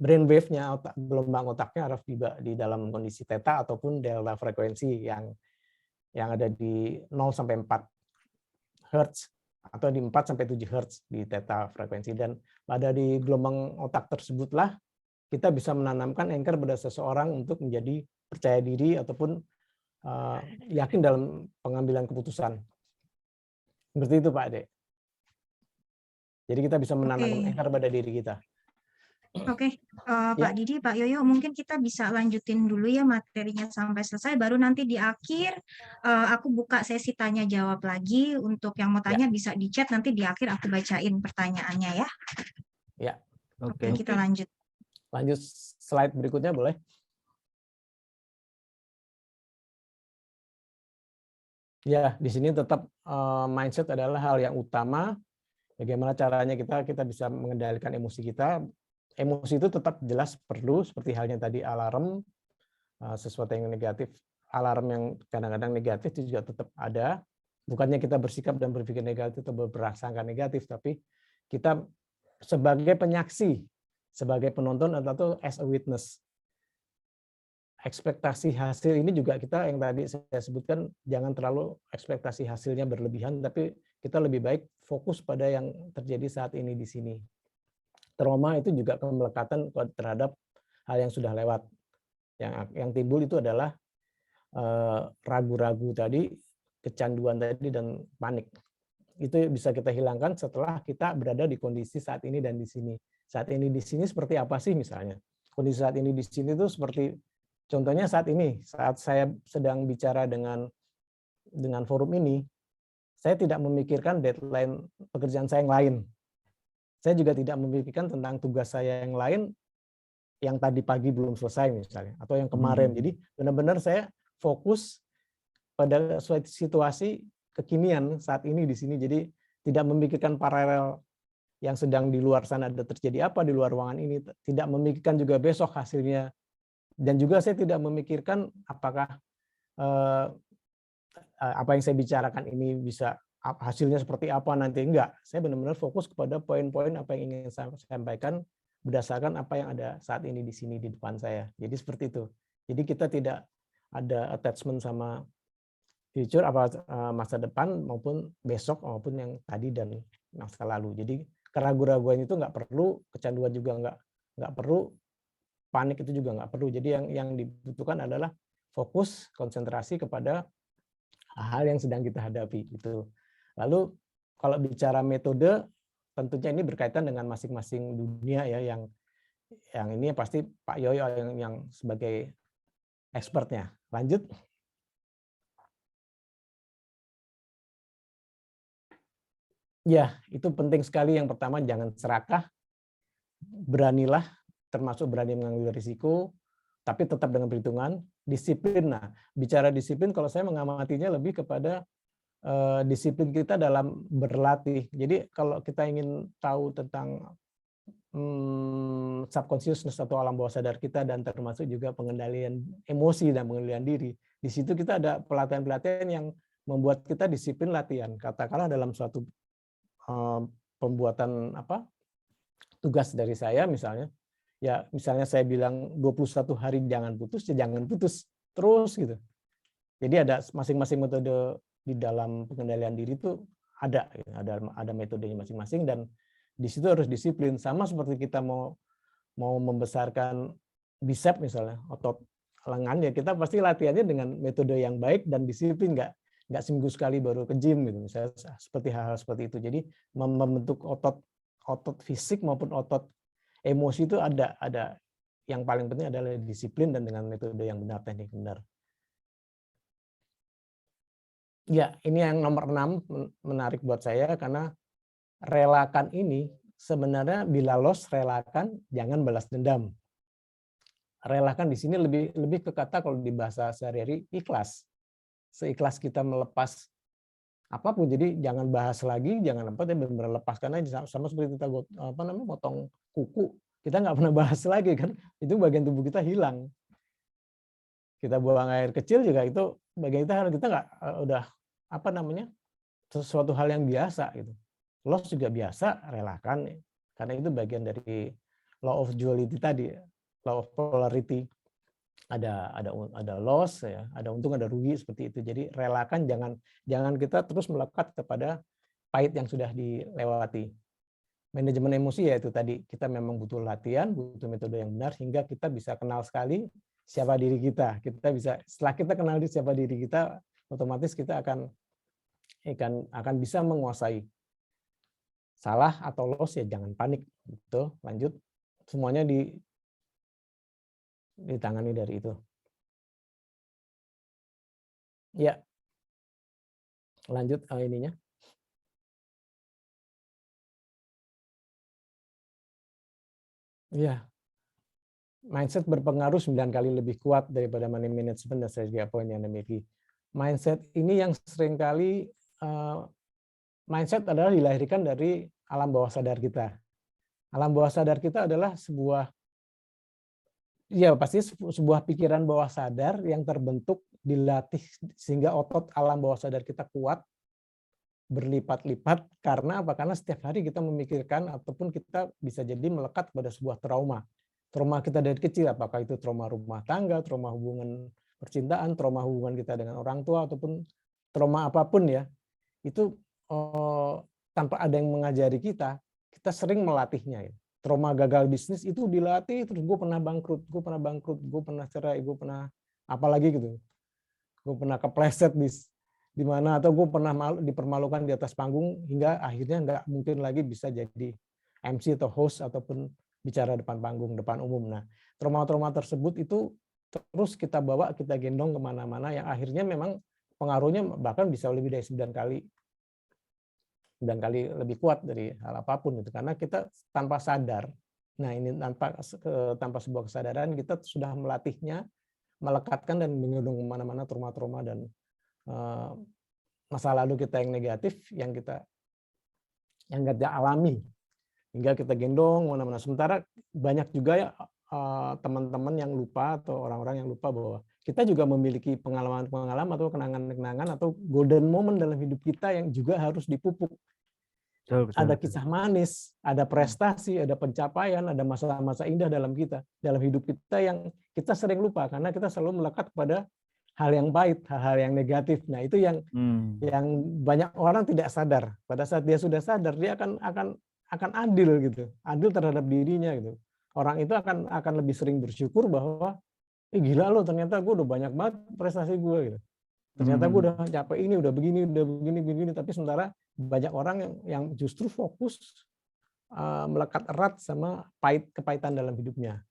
brain wave-nya, gelombang otaknya harus tiba di dalam kondisi theta ataupun delta frekuensi yang ada di 0 sampai 4 Hz atau di 4 sampai 7 Hz di theta frekuensi. Dan pada di gelombang otak tersebutlah kita bisa menanamkan anchor pada seseorang untuk menjadi percaya diri ataupun yakin dalam pengambilan keputusan. Seperti itu Pak Ade. Jadi kita bisa menanamkan anchor pada diri kita.
Oke, Pak Didi, Pak Yoyo, mungkin kita bisa lanjutin dulu ya materinya sampai selesai, baru nanti di akhir aku buka sesi tanya jawab lagi. Untuk yang mau tanya bisa di chat, nanti di akhir aku bacain pertanyaannya ya.
Ya.
Oke, kita lanjut.
Lanjut slide berikutnya boleh? Ya, di sini tetap mindset adalah hal yang utama. Bagaimana caranya kita bisa mengendalikan emosi kita. Emosi itu tetap jelas perlu, seperti halnya tadi alarm, sesuatu yang negatif, alarm yang kadang-kadang negatif itu juga tetap ada. Bukannya kita bersikap dan berpikir negatif atau berprasangka negatif, tapi kita sebagai penyaksi, sebagai penonton atau as a witness. Ekspektasi hasil ini juga kita, yang tadi saya sebutkan, jangan terlalu ekspektasi hasilnya berlebihan, tapi kita lebih baik fokus pada yang terjadi saat ini di sini. Trauma itu juga kemelekatan terhadap hal yang sudah lewat. Yang timbul itu adalah ragu-ragu tadi, kecanduan tadi, dan panik. Itu bisa kita hilangkan setelah kita berada di kondisi saat ini dan di sini. Saat ini di sini seperti apa sih misalnya? Kondisi saat ini di sini itu seperti, contohnya saat ini, saat saya sedang bicara dengan forum ini, saya tidak memikirkan deadline pekerjaan saya yang lain. Saya juga tidak memikirkan tentang tugas saya yang lain yang tadi pagi belum selesai misalnya, atau yang kemarin. Jadi benar-benar saya fokus pada suatu situasi kekinian saat ini di sini. Jadi tidak memikirkan paralel yang sedang di luar sana ada terjadi apa di luar ruangan ini, tidak memikirkan juga besok hasilnya, dan juga saya tidak memikirkan apakah apa yang saya bicarakan ini bisa hasilnya seperti apa nanti. Enggak, saya benar-benar fokus kepada poin-poin apa yang ingin saya sampaikan berdasarkan apa yang ada saat ini di sini di depan saya. Jadi seperti itu. Jadi kita tidak ada attachment sama future, apa masa depan maupun besok maupun yang tadi dan masa lalu. Jadi keraguan-raguan itu nggak perlu, kecanduan juga nggak perlu, panik itu juga nggak perlu. Jadi yang dibutuhkan adalah fokus, konsentrasi kepada hal yang sedang kita hadapi itu. Lalu kalau bicara metode, tentunya ini berkaitan dengan masing-masing dunia ya, yang ini pasti Pak Yoyo yang sebagai expertnya. Lanjut. Ya, itu penting sekali. Yang pertama, jangan serakah, beranilah, termasuk berani mengambil risiko, tapi tetap dengan perhitungan, disiplin. Nah, bicara disiplin, kalau saya mengamatinya lebih kepada disiplin kita dalam berlatih. Jadi kalau kita ingin tahu tentang subconsciousness atau alam bawah sadar kita, dan termasuk juga pengendalian emosi dan pengendalian diri, di situ kita ada pelatihan-pelatihan yang membuat kita disiplin latihan. Katakanlah dalam suatu pembuatan tugas dari saya misalnya, ya misalnya saya bilang 21 hari jangan putus, ya jangan putus terus gitu. Jadi ada masing-masing metode di dalam pengendalian diri itu ada metodenya masing-masing, dan di situ harus disiplin. Sama seperti kita mau membesarkan bicep misalnya, otot lengan, ya kita pasti latihannya dengan metode yang baik dan disiplin, nggak seminggu sekali baru ke gym gitu misalnya, seperti hal-hal seperti itu. Jadi membentuk otot fisik maupun otot emosi itu ada yang paling penting adalah disiplin dan dengan metode yang benar, teknik benar. Ya, ini yang nomor 6 menarik buat saya, karena relakan ini sebenarnya bila loss, relakan, jangan balas dendam. Relakan di sini lebih ke kata, kalau di bahasa sehari-hari, ikhlas. Seikhlas kita melepas apapun, jadi jangan bahas lagi, jangan benar-benar lepaskan aja, sama seperti kita potong kuku, kita nggak pernah bahas lagi kan, itu bagian tubuh kita hilang. Kita buang air kecil juga itu bagian kita nggak udah sesuatu hal yang biasa gitu. Loss juga biasa, relakan, karena itu bagian dari law of duality tadi, law of polarity. Ada loss ya, ada untung ada rugi seperti itu. Jadi relakan, jangan kita terus melekat kepada pahit yang sudah dilewati. Manajemen emosi ya itu tadi, kita memang butuh latihan, butuh metode yang benar sehingga kita bisa kenal sekali siapa diri kita. Setelah kita kenal siapa diri kita, otomatis kita akan bisa menguasai. Salah atau loss ya jangan panik. Gitu. Lanjut. Semuanya ditangani dari itu. Ya. Lanjut ininya. Ya. Mindset berpengaruh 9 kali lebih kuat daripada money management dan strategi apa yang dimiliki. Mindset ini yang seringkali mindset adalah dilahirkan dari alam bawah sadar kita. Alam bawah sadar kita adalah sebuah pikiran bawah sadar yang terbentuk, dilatih sehingga otot alam bawah sadar kita kuat, berlipat-lipat. Karena apa? Karena setiap hari kita memikirkan ataupun kita bisa jadi melekat pada sebuah trauma. Trauma kita dari kecil, apakah itu trauma rumah tangga, trauma hubungan percintaan, trauma hubungan kita dengan orang tua, ataupun trauma apapun ya, itu tanpa ada yang mengajari kita sering melatihnya. trauma gagal bisnis itu dilatih, terus gue pernah bangkrut, gue pernah cerai, gue pernah apalagi gitu, gue pernah kepleset di mana, atau gue pernah dipermalukan di atas panggung hingga akhirnya nggak mungkin lagi bisa jadi MC atau host ataupun bicara depan panggung, depan umum. Nah, trauma-trauma tersebut itu terus kita bawa, kita gendong kemana-mana yang akhirnya memang pengaruhnya bahkan bisa lebih dari 9 kali lebih kuat dari hal apapun gitu, karena kita tanpa sadar, nah ini tanpa sebuah kesadaran kita sudah melatihnya, melekatkan dan menggendong kemana-mana trauma-trauma dan masa lalu kita yang negatif yang kita alami hingga kita gendong mana-mana. Sementara banyak juga ya teman-teman yang lupa atau orang-orang yang lupa bahwa kita juga memiliki pengalaman-pengalaman atau kenangan-kenangan atau golden moment dalam hidup kita yang juga harus dipupuk. Ada kisah manis, ada prestasi, ada pencapaian, ada masa-masa indah dalam hidup kita yang kita sering lupa karena kita selalu melekat pada hal yang pahit, hal-hal yang negatif. Nah, itu yang banyak orang tidak sadar. Pada saat dia sudah sadar, dia akan adil gitu, adil terhadap dirinya gitu. Orang itu akan lebih sering bersyukur bahwa gila lo, ternyata gue udah banyak banget prestasi gue gitu. Ternyata gue udah capek ini, udah begini, tapi sementara banyak orang yang justru fokus melekat erat sama kepahitan dalam hidupnya,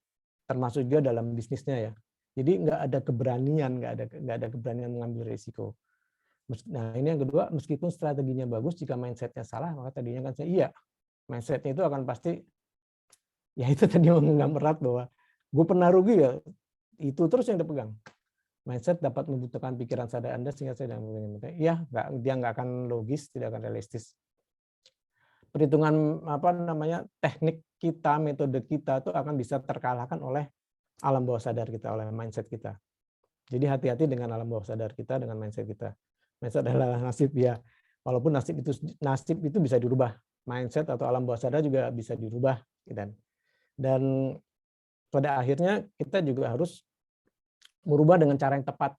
termasuk juga dalam bisnisnya ya. Jadi nggak ada keberanian, nggak ada keberanian mengambil risiko. Nah ini yang kedua, meskipun strateginya bagus, jika mindsetnya salah, maka tadinya kan mindsetnya itu akan pasti, ya itu tadi menganggap erat bahwa gue pernah rugi ya, itu terus yang dipegang. Mindset dapat membutuhkan pikiran sadar Anda sehingga saya dia nggak akan logis, tidak akan realistis. Perhitungan teknik kita, metode kita itu akan bisa terkalahkan oleh alam bawah sadar kita, oleh mindset kita. Jadi hati-hati dengan alam bawah sadar kita, dengan mindset kita. Mindset adalah nasib ya. Walaupun nasib itu bisa dirubah. Mindset atau alam bawah sadar juga bisa dirubah. Dan pada akhirnya kita juga harus merubah dengan cara yang tepat,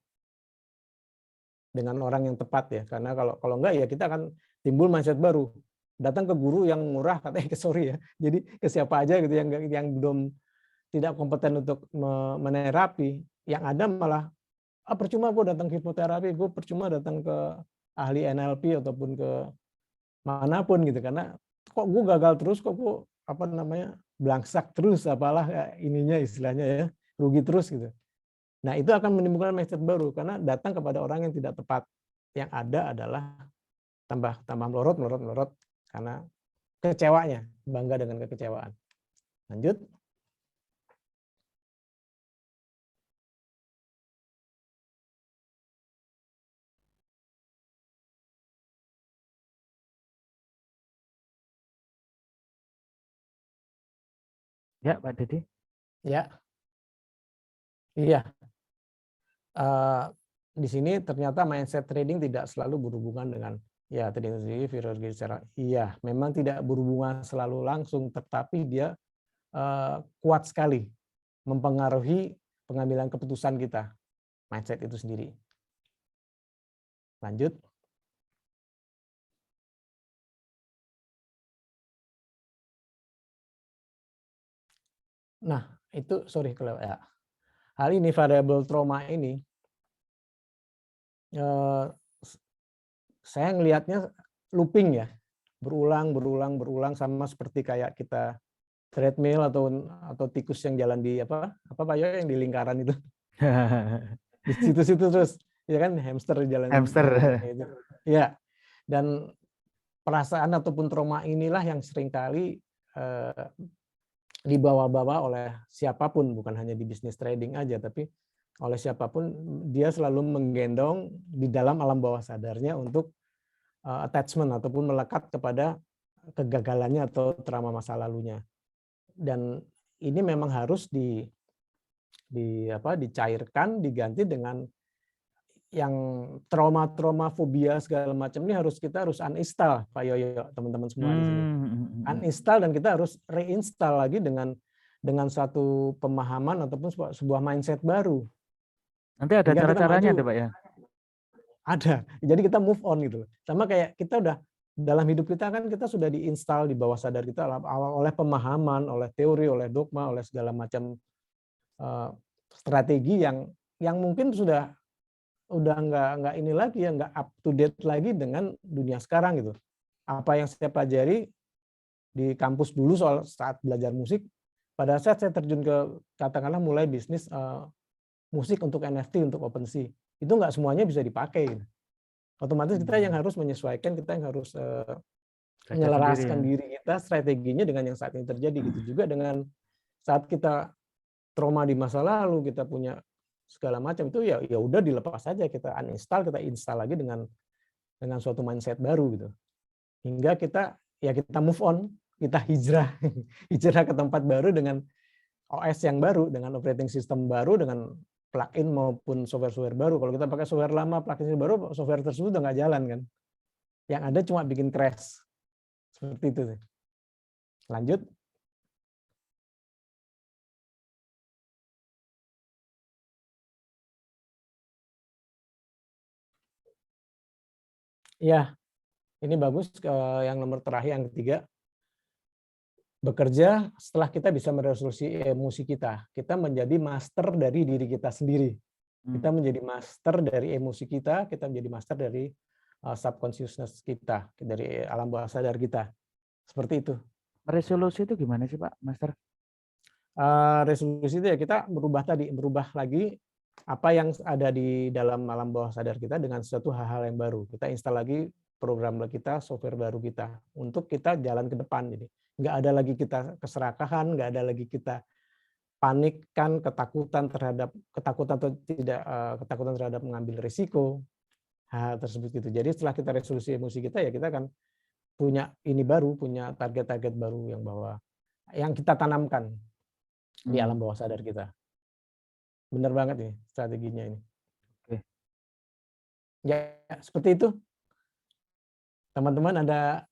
dengan orang yang tepat ya, karena kalau enggak ya kita akan timbul mindset baru, datang ke guru yang murah katanya sorry ya, jadi ke siapa aja gitu yang belum tidak kompeten untuk menerapi, yang ada malah percuma gue datang ke hipnoterapi, gue percuma datang ke ahli NLP ataupun ke manapun gitu, karena kok gue gagal terus, kok gue belangsak terus, apalah ininya istilahnya ya, rugi terus gitu. Nah, itu akan menimbulkan mindset baru karena datang kepada orang yang tidak tepat. Yang ada adalah tambah melorot karena kecewanya, bangga dengan kekecewaan. Lanjut.
Ya, Pak Didi.
Ya. Iya. Di sini ternyata mindset trading tidak selalu berhubungan dengan trading sendiri, iya, memang tidak berhubungan selalu langsung, tetapi dia kuat sekali mempengaruhi pengambilan keputusan kita, mindset itu sendiri. Lanjut. Nah, itu ya. Hal ini variabel trauma ini saya ngelihatnya looping ya, berulang sama seperti kayak kita treadmill atau tikus yang jalan di apa Pak Yoyo yang di lingkaran itu. Di situ-situ terus, ya kan, hamster jalan. Gitu. Ya. Dan perasaan ataupun trauma inilah yang seringkali dibawa-bawa oleh siapapun, bukan hanya di bisnis trading aja, tapi oleh siapapun, dia selalu menggendong di dalam alam bawah sadarnya untuk attachment ataupun melekat kepada kegagalannya atau trauma masa lalunya. Dan ini memang harus dicairkan, diganti dengan yang trauma fobia segala macam ini kita harus uninstall, Pak Yoyo, teman-teman semua di sini. Uninstall dan kita harus reinstall lagi dengan satu pemahaman ataupun sebuah mindset baru.
Nanti ada cara-caranya, Pak ya?
Ada. Jadi kita move on gitu. Sama kayak kita udah dalam hidup kita kan kita sudah diinstal di bawah sadar kita oleh pemahaman, oleh teori, oleh dogma, oleh segala macam strategi yang mungkin udah nggak ini lagi ya, nggak up to date lagi dengan dunia sekarang gitu. Apa yang saya pelajari di kampus dulu soal saat belajar musik, pada saat saya terjun ke katakanlah mulai bisnis musik untuk NFT, untuk OpenSea, itu nggak semuanya bisa dipakai. Gitu. Otomatis kita yang harus menyesuaikan, kita yang harus menyelaraskan diri kita, strateginya dengan yang saat ini terjadi. Gitu juga dengan saat kita trauma di masa lalu, kita punya segala macam, itu ya udah dilepas saja, kita uninstall, kita install lagi dengan suatu mindset baru gitu. Hingga kita move on, kita hijrah ke tempat baru dengan OS yang baru, dengan operating system baru, dengan plugin maupun software baru. Kalau kita pakai software lama, plugin baru, software tersebut udah nggak jalan kan. Yang ada cuma bikin crash. Seperti itu. Lanjut. Ya, ini bagus. Yang nomor terakhir, yang ketiga. Bekerja setelah kita bisa meresolusi emosi kita. Kita menjadi master dari diri kita sendiri. Kita menjadi master dari emosi kita menjadi master dari subconsciousness kita, dari alam bawah sadar kita. Seperti itu.
Resolusi itu gimana sih Pak, Master?
Resolusi itu ya kita berubah lagi apa yang ada di dalam alam bawah sadar kita dengan suatu hal-hal yang baru. Kita install lagi program kita, software baru kita untuk kita jalan ke depan. Jadi nggak ada lagi kita keserakahan, nggak ada lagi kita panikkan, ketakutan terhadap mengambil risiko, hal tersebut gitu. Jadi setelah kita resolusi emosi kita ya kita akan punya ini baru, punya target-target baru yang kita tanamkan di alam bawah sadar kita. Benar banget nih strateginya ini.
Oke.
Ya seperti itu. Teman-teman ada.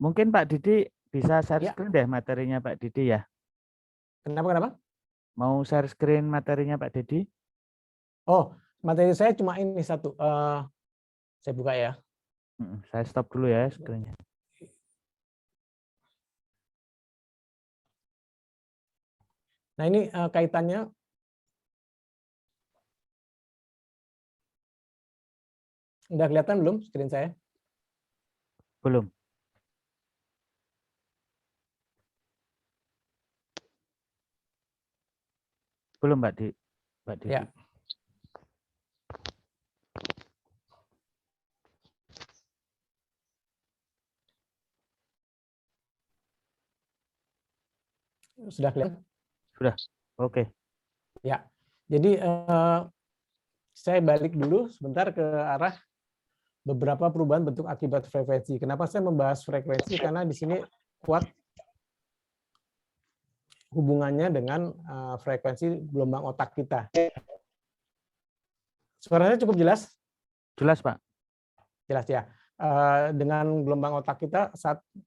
Mungkin Pak Didi bisa share screen deh materinya Pak Didi ya.
Kenapa?
Mau share screen materinya Pak Didi?
Oh, materi saya cuma ini satu. Saya buka ya.
Saya stop dulu ya screen-nya.
Nah ini kaitannya. Udah kelihatan belum screen saya?
Belum. Belum Mbak Didi.
Ya. Sudah kelihatan?
Sudah. Oke.
Ya. Jadi saya balik dulu sebentar ke arah beberapa perubahan bentuk akibat frekuensi. Kenapa saya membahas frekuensi? Karena di sini kuat hubungannya dengan frekuensi gelombang otak kita. Suaranya cukup jelas?
Jelas, Pak.
Jelas ya. Dengan gelombang otak kita,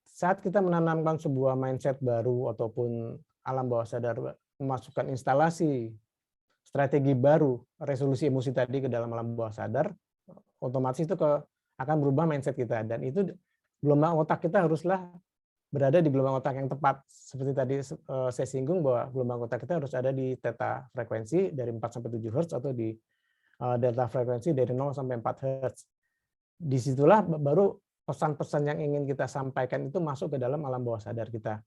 saat kita menanamkan sebuah mindset baru ataupun alam bawah sadar memasukkan instalasi strategi baru, resolusi emosi tadi ke dalam alam bawah sadar, otomatis itu akan berubah mindset kita. Dan itu gelombang otak kita haruslah berada di gelombang otak yang tepat. Seperti tadi saya singgung bahwa gelombang otak kita harus ada di theta frekuensi dari 4 sampai 7 Hz atau di delta frekuensi dari 0 sampai 4 Hz. Disitulah baru pesan-pesan yang ingin kita sampaikan itu masuk ke dalam alam bawah sadar kita.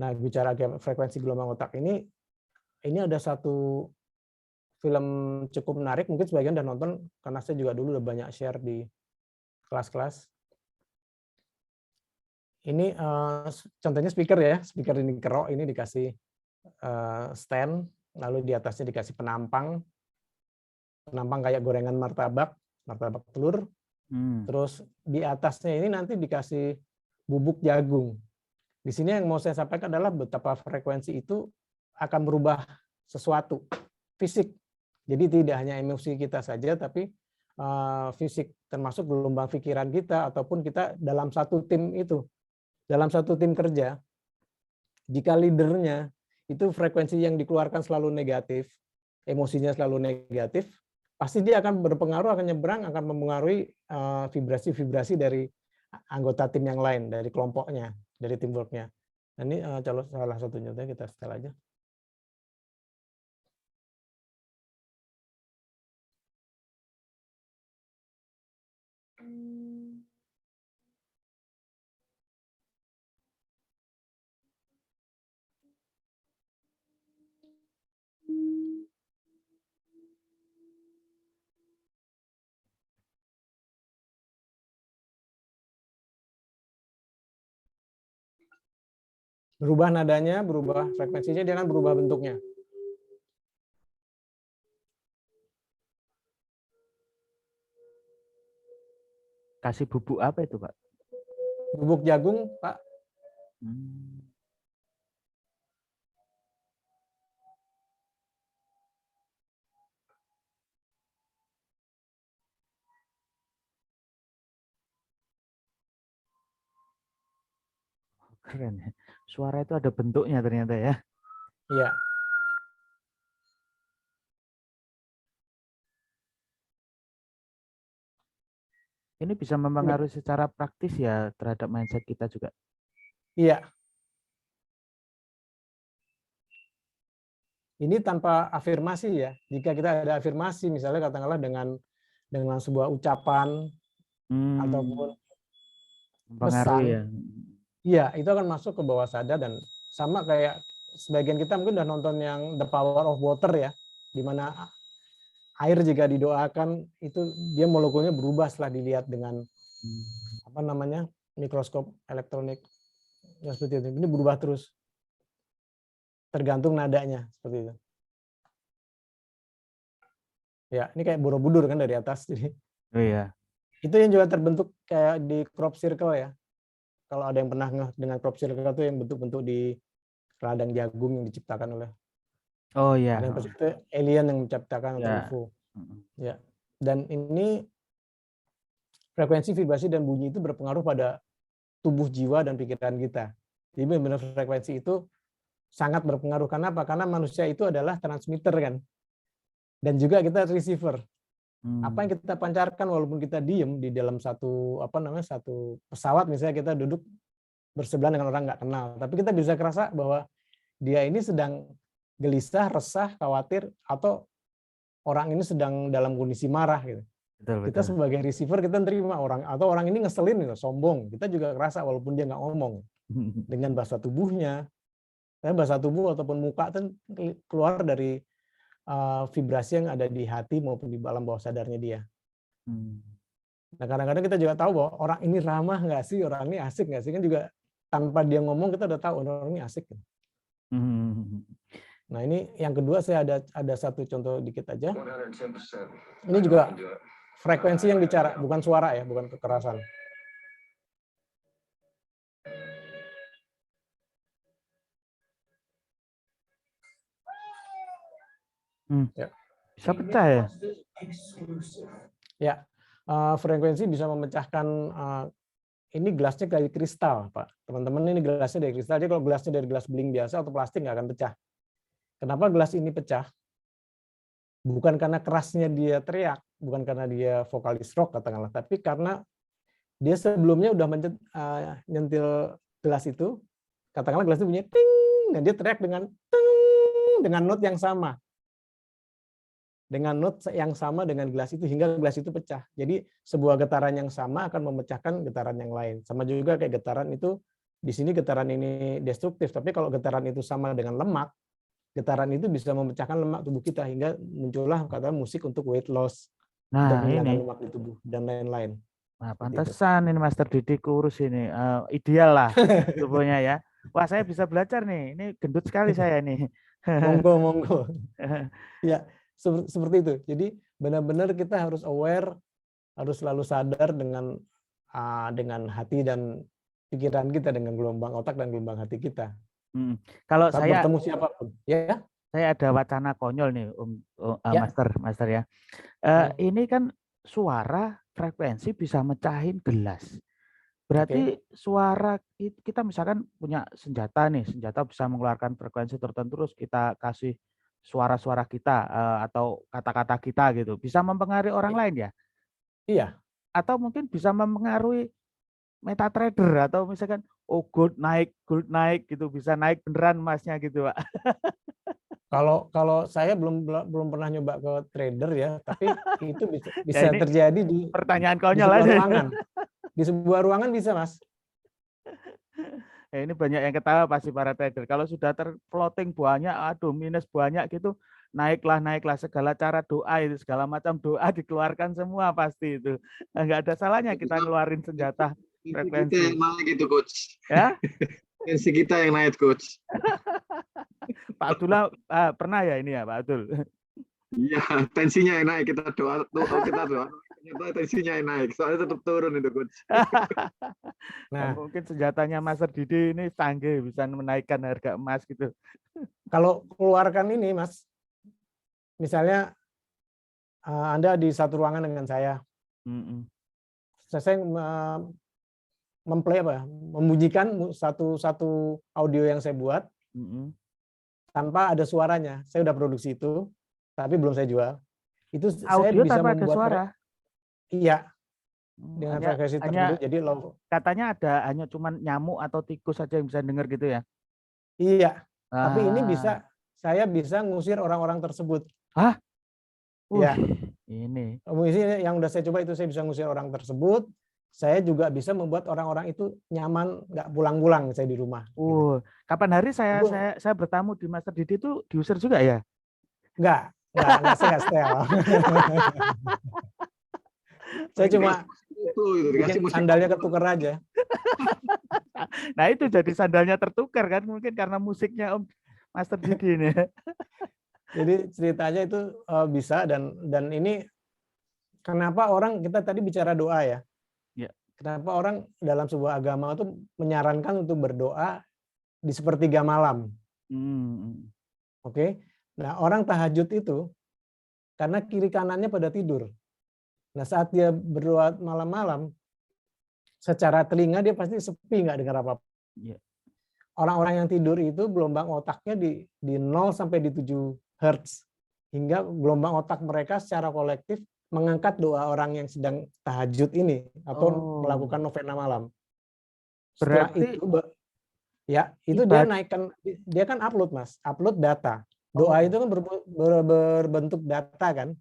Nah, bicara frekuensi gelombang otak ini ada satu film cukup menarik, mungkin sebagian udah nonton, karena saya juga dulu udah banyak share di kelas-kelas. Ini contohnya speaker ya, speaker ini kerok, ini dikasih stand, lalu di atasnya dikasih penampang kayak gorengan martabak telur, terus di atasnya ini nanti dikasih bubuk jagung. Di sini yang mau saya sampaikan adalah betapa frekuensi itu akan merubah sesuatu, fisik. Jadi tidak hanya emosi kita saja, tapi fisik, termasuk gelombang pikiran kita, ataupun kita dalam satu tim itu. Dalam satu tim kerja, jika leadernya itu frekuensi yang dikeluarkan selalu negatif, emosinya selalu negatif, pasti dia akan berpengaruh, akan nyebrang, akan mempengaruhi vibrasi-vibrasi dari anggota tim yang lain, dari kelompoknya, dari teamwork-nya. Nah, ini salah satu contohnya kita setel aja. Berubah nadanya, berubah frekuensinya, dia akan berubah bentuknya.
Kasih bubuk apa itu, Pak?
Bubuk jagung, Pak.
Keren ya. Suara itu ada bentuknya ternyata ya.
Iya.
Ini bisa mempengaruhi secara praktis ya terhadap mindset kita juga.
Iya. Ini tanpa afirmasi ya. Jika kita ada afirmasi, misalnya katakanlah dengan sebuah ucapan ataupun
mempengaruhi
pesan,
ya.
iya itu akan masuk ke bawah sadar, dan sama kayak sebagian kita mungkin udah nonton yang The Power of Water ya, di mana air jika didoakan itu dia molekulnya berubah setelah dilihat dengan apa namanya mikroskop elektronik yang seperti itu. Ini berubah terus tergantung nadanya seperti itu. Ya, ini kayak Borobudur kan dari atas. Jadi
Oh iya.
itu yang juga terbentuk kayak di crop circle ya. Kalau ada yang pernah dengan crop circle itu yang bentuk-bentuk di ladang jagung yang diciptakan oleh ada yang itu alien yang menciptakan atau UFO. Ya. Dan ini frekuensi, vibrasi dan bunyi itu berpengaruh pada tubuh, jiwa dan pikiran kita. Jadi benar-benar frekuensi itu sangat berpengaruh. Karena apa? Karena manusia itu adalah transmitter kan. Dan juga kita receiver. Apa yang kita pancarkan walaupun kita diem di dalam satu pesawat, misalnya kita duduk bersebelahan dengan orang nggak kenal, tapi kita bisa kerasa bahwa dia ini sedang gelisah, resah, khawatir, atau orang ini sedang dalam kondisi marah gitu.
Betul.
Kita sebagai receiver kita terima orang, atau orang ini ngeselin gitu, sombong, kita juga kerasa walaupun dia nggak ngomong. Dengan bahasa tubuhnya, bahasa tubuh ataupun muka itu keluar dari vibrasi yang ada di hati maupun di alam bawah sadarnya dia. Nah kadang-kadang kita juga tahu bahwa orang ini ramah nggak sih, orang ini asik nggak sih, kan juga tanpa dia ngomong kita udah tahu orang ini asik. Nah ini yang kedua, saya ada satu contoh dikit aja. Ini juga frekuensi yang bicara, bukan suara ya, bukan kekerasan.
Ya. Bisa pecah ya?
Ya, frekuensi bisa memecahkan. Ini gelasnya dari kristal, Pak. Teman-teman, ini gelasnya dari kristal. Jadi kalau gelasnya dari gelas beling biasa atau plastik nggak akan pecah. Kenapa gelas ini pecah? Bukan karena kerasnya dia teriak, bukan karena dia vokalis rock katakanlah, tapi karena dia sebelumnya udah nyentil gelas itu, katakanlah gelas itu bunyi ting, dan dia teriak dengan ting, dengan note yang sama. Dengan note yang sama dengan gelas itu hingga gelas itu pecah. Jadi sebuah getaran yang sama akan memecahkan getaran yang lain. Sama juga kayak getaran itu, di sini getaran ini destruktif, tapi kalau getaran itu sama dengan lemak, getaran itu bisa memecahkan lemak tubuh kita hingga muncullah kata musik untuk weight loss,
Nah,
untuk menghilangkan
ini
lemak di tubuh dan lain-lain.
Nah, pantesan ini Master Didi kurus ini. Ideal lah tubuhnya ya. Wah, saya bisa belajar nih. Ini gendut sekali saya nih.
Monggo. Ya, seperti itu. Jadi benar-benar kita harus aware, harus selalu sadar dengan hati dan pikiran kita, dengan gelombang otak dan gelombang hati kita.
Kalau
saat
saya
bertemu siapapun, ya.
Saya ada wacana konyol nih,
Ya.
Master ya. Ini kan suara frekuensi bisa mecahin gelas. Berarti suara kita misalkan punya senjata nih, senjata bisa mengeluarkan frekuensi tertentu, terus kita kasih suara-suara kita atau kata-kata kita gitu. Bisa mempengaruhi orang lain ya?
Iya.
Atau mungkin bisa mempengaruhi MetaTrader atau misalkan gold naik gitu, bisa naik beneran emasnya gitu, Pak.
Kalau saya belum pernah nyoba ke trader ya, tapi itu bisa
Ya ini
terjadi di
pertanyaan konyol
sebuah
aja.
ruangan. Di sebuah ruangan bisa, Mas.
Ya, ini banyak yang ketawa pasti para trader. Kalau sudah terploting banyak, aduh minus banyak gitu, naiklah segala cara doa itu, segala macam doa dikeluarkan semua pasti itu. Enggak ada salahnya kita ngeluarin senjata
Tensi kita
frekuensi.
yang naik itu, Coach.
Ya,
Tensi kita yang naik, Coach.
Pak Abdullah pernah ya ini ya, Pak Abdul.
Iya, tensinya yang naik. Kita doa, ternyata tensinya yang naik. Soalnya tetap turun itu, Coach.
Nah,
Mungkin senjatanya Master Didi ini canggih, bisa menaikkan harga emas gitu.
kalau keluarkan ini, Mas, misalnya Anda di satu ruangan dengan saya, saya memplay membunyikan satu audio yang saya buat tanpa ada suaranya. Saya udah produksi itu, tapi belum saya jual. Itu
Audio
saya bisa
tanpa ada
membuat
suara.
Iya, dengan frekuensi tertentu. Jadi
katanya hanya cuman nyamuk atau tikus saja yang bisa dengar gitu ya?
Iya, tapi ini saya bisa ngusir orang-orang tersebut.
Hah?
Ya.
Ini.
Yang udah saya coba itu saya bisa ngusir orang tersebut. Saya juga bisa membuat orang-orang itu nyaman, nggak pulang-pulang saya di rumah.
Gitu. Kapan hari saya bertamu di Master Didi itu diusir juga ya?
Enggak, saya nggak setel. Saya cuma sandalnya ketukar aja.
Nah itu jadi sandalnya tertukar kan mungkin karena musiknya Om Master Didi ini.
Jadi ceritanya itu bisa dan ini kenapa orang kita tadi bicara doa ya. Kenapa orang dalam sebuah agama itu menyarankan untuk berdoa di sepertiga malam. Oke. Nah, orang tahajud itu karena kiri kanannya pada tidur. Nah, saat dia berdoa malam-malam, secara telinga dia pasti sepi, nggak dengar apa-apa. Orang-orang yang tidur itu gelombang otaknya di 0 sampai di 7 Hz. Hingga gelombang otak mereka secara kolektif mengangkat doa orang yang sedang tahajud ini atau melakukan novena malam. Setelah
Berarti
itu dia naikkan, dia kan upload, Mas, upload data. Doa itu kan berbentuk data kan,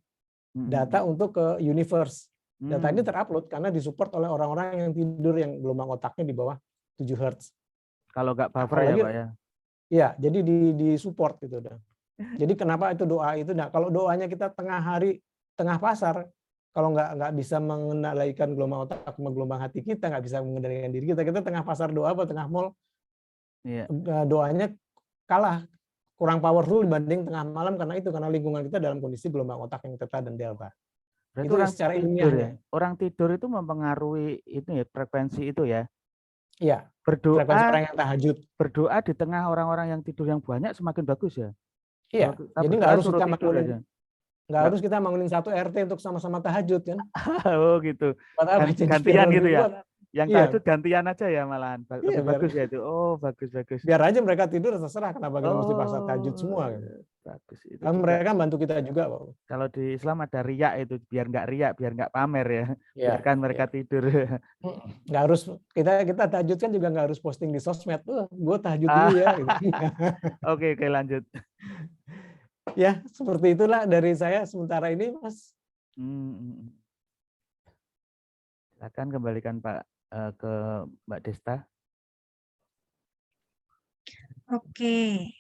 data untuk ke universe. Data ini terupload karena disupport oleh orang-orang yang tidur yang gelombang otaknya di bawah 7 Hz.
Kalau nggak buffer ya Pak ya?
Iya, jadi di support gitu udah. Jadi kenapa itu doa itu? Nah, kalau doanya kita tengah hari, tengah pasar, kalau nggak bisa mengendalikan gelombang otak sama gelombang hati kita, nggak bisa mengendalikan diri kita, kita tengah pasar doa atau tengah mall, doanya kalah, kurang powerful dibanding tengah malam karena lingkungan kita dalam kondisi gelombang otak yang theta dan delta.
Berarti
itu secara ilmiah ya.
Orang tidur itu mempengaruhi itu ya, frekuensi itu ya.
Iya.
Berdoa
orang yang tahajud.
Berdoa di tengah orang-orang yang tidur yang banyak semakin bagus ya.
Iya. Jadi nggak harus kita bangunin, harus kita bangunin satu RT untuk sama-sama tahajud kan.
Oh gitu. Gantian gitu ya. Yang tahajud gantian aja ya malahan. Bagus ya itu. Oh bagus.
Biar aja mereka tidur terserah, kenapa kita mesti paksa tahajud semua.
Bagus. Itu
kan mereka bantu kita juga, Pak.
Kalau di Islam ada riak itu, biar nggak riak, biar nggak pamer ya. Biarkan mereka tidur.
Nggak harus kita tahajud kan juga nggak harus posting di sosmed. Gue tahajud dulu ya. Gitu.
Oke, lanjut.
Ya, seperti itulah dari saya sementara ini, Mas.
Silakan kembalikan Pak ke Mbak Desta.
Oke,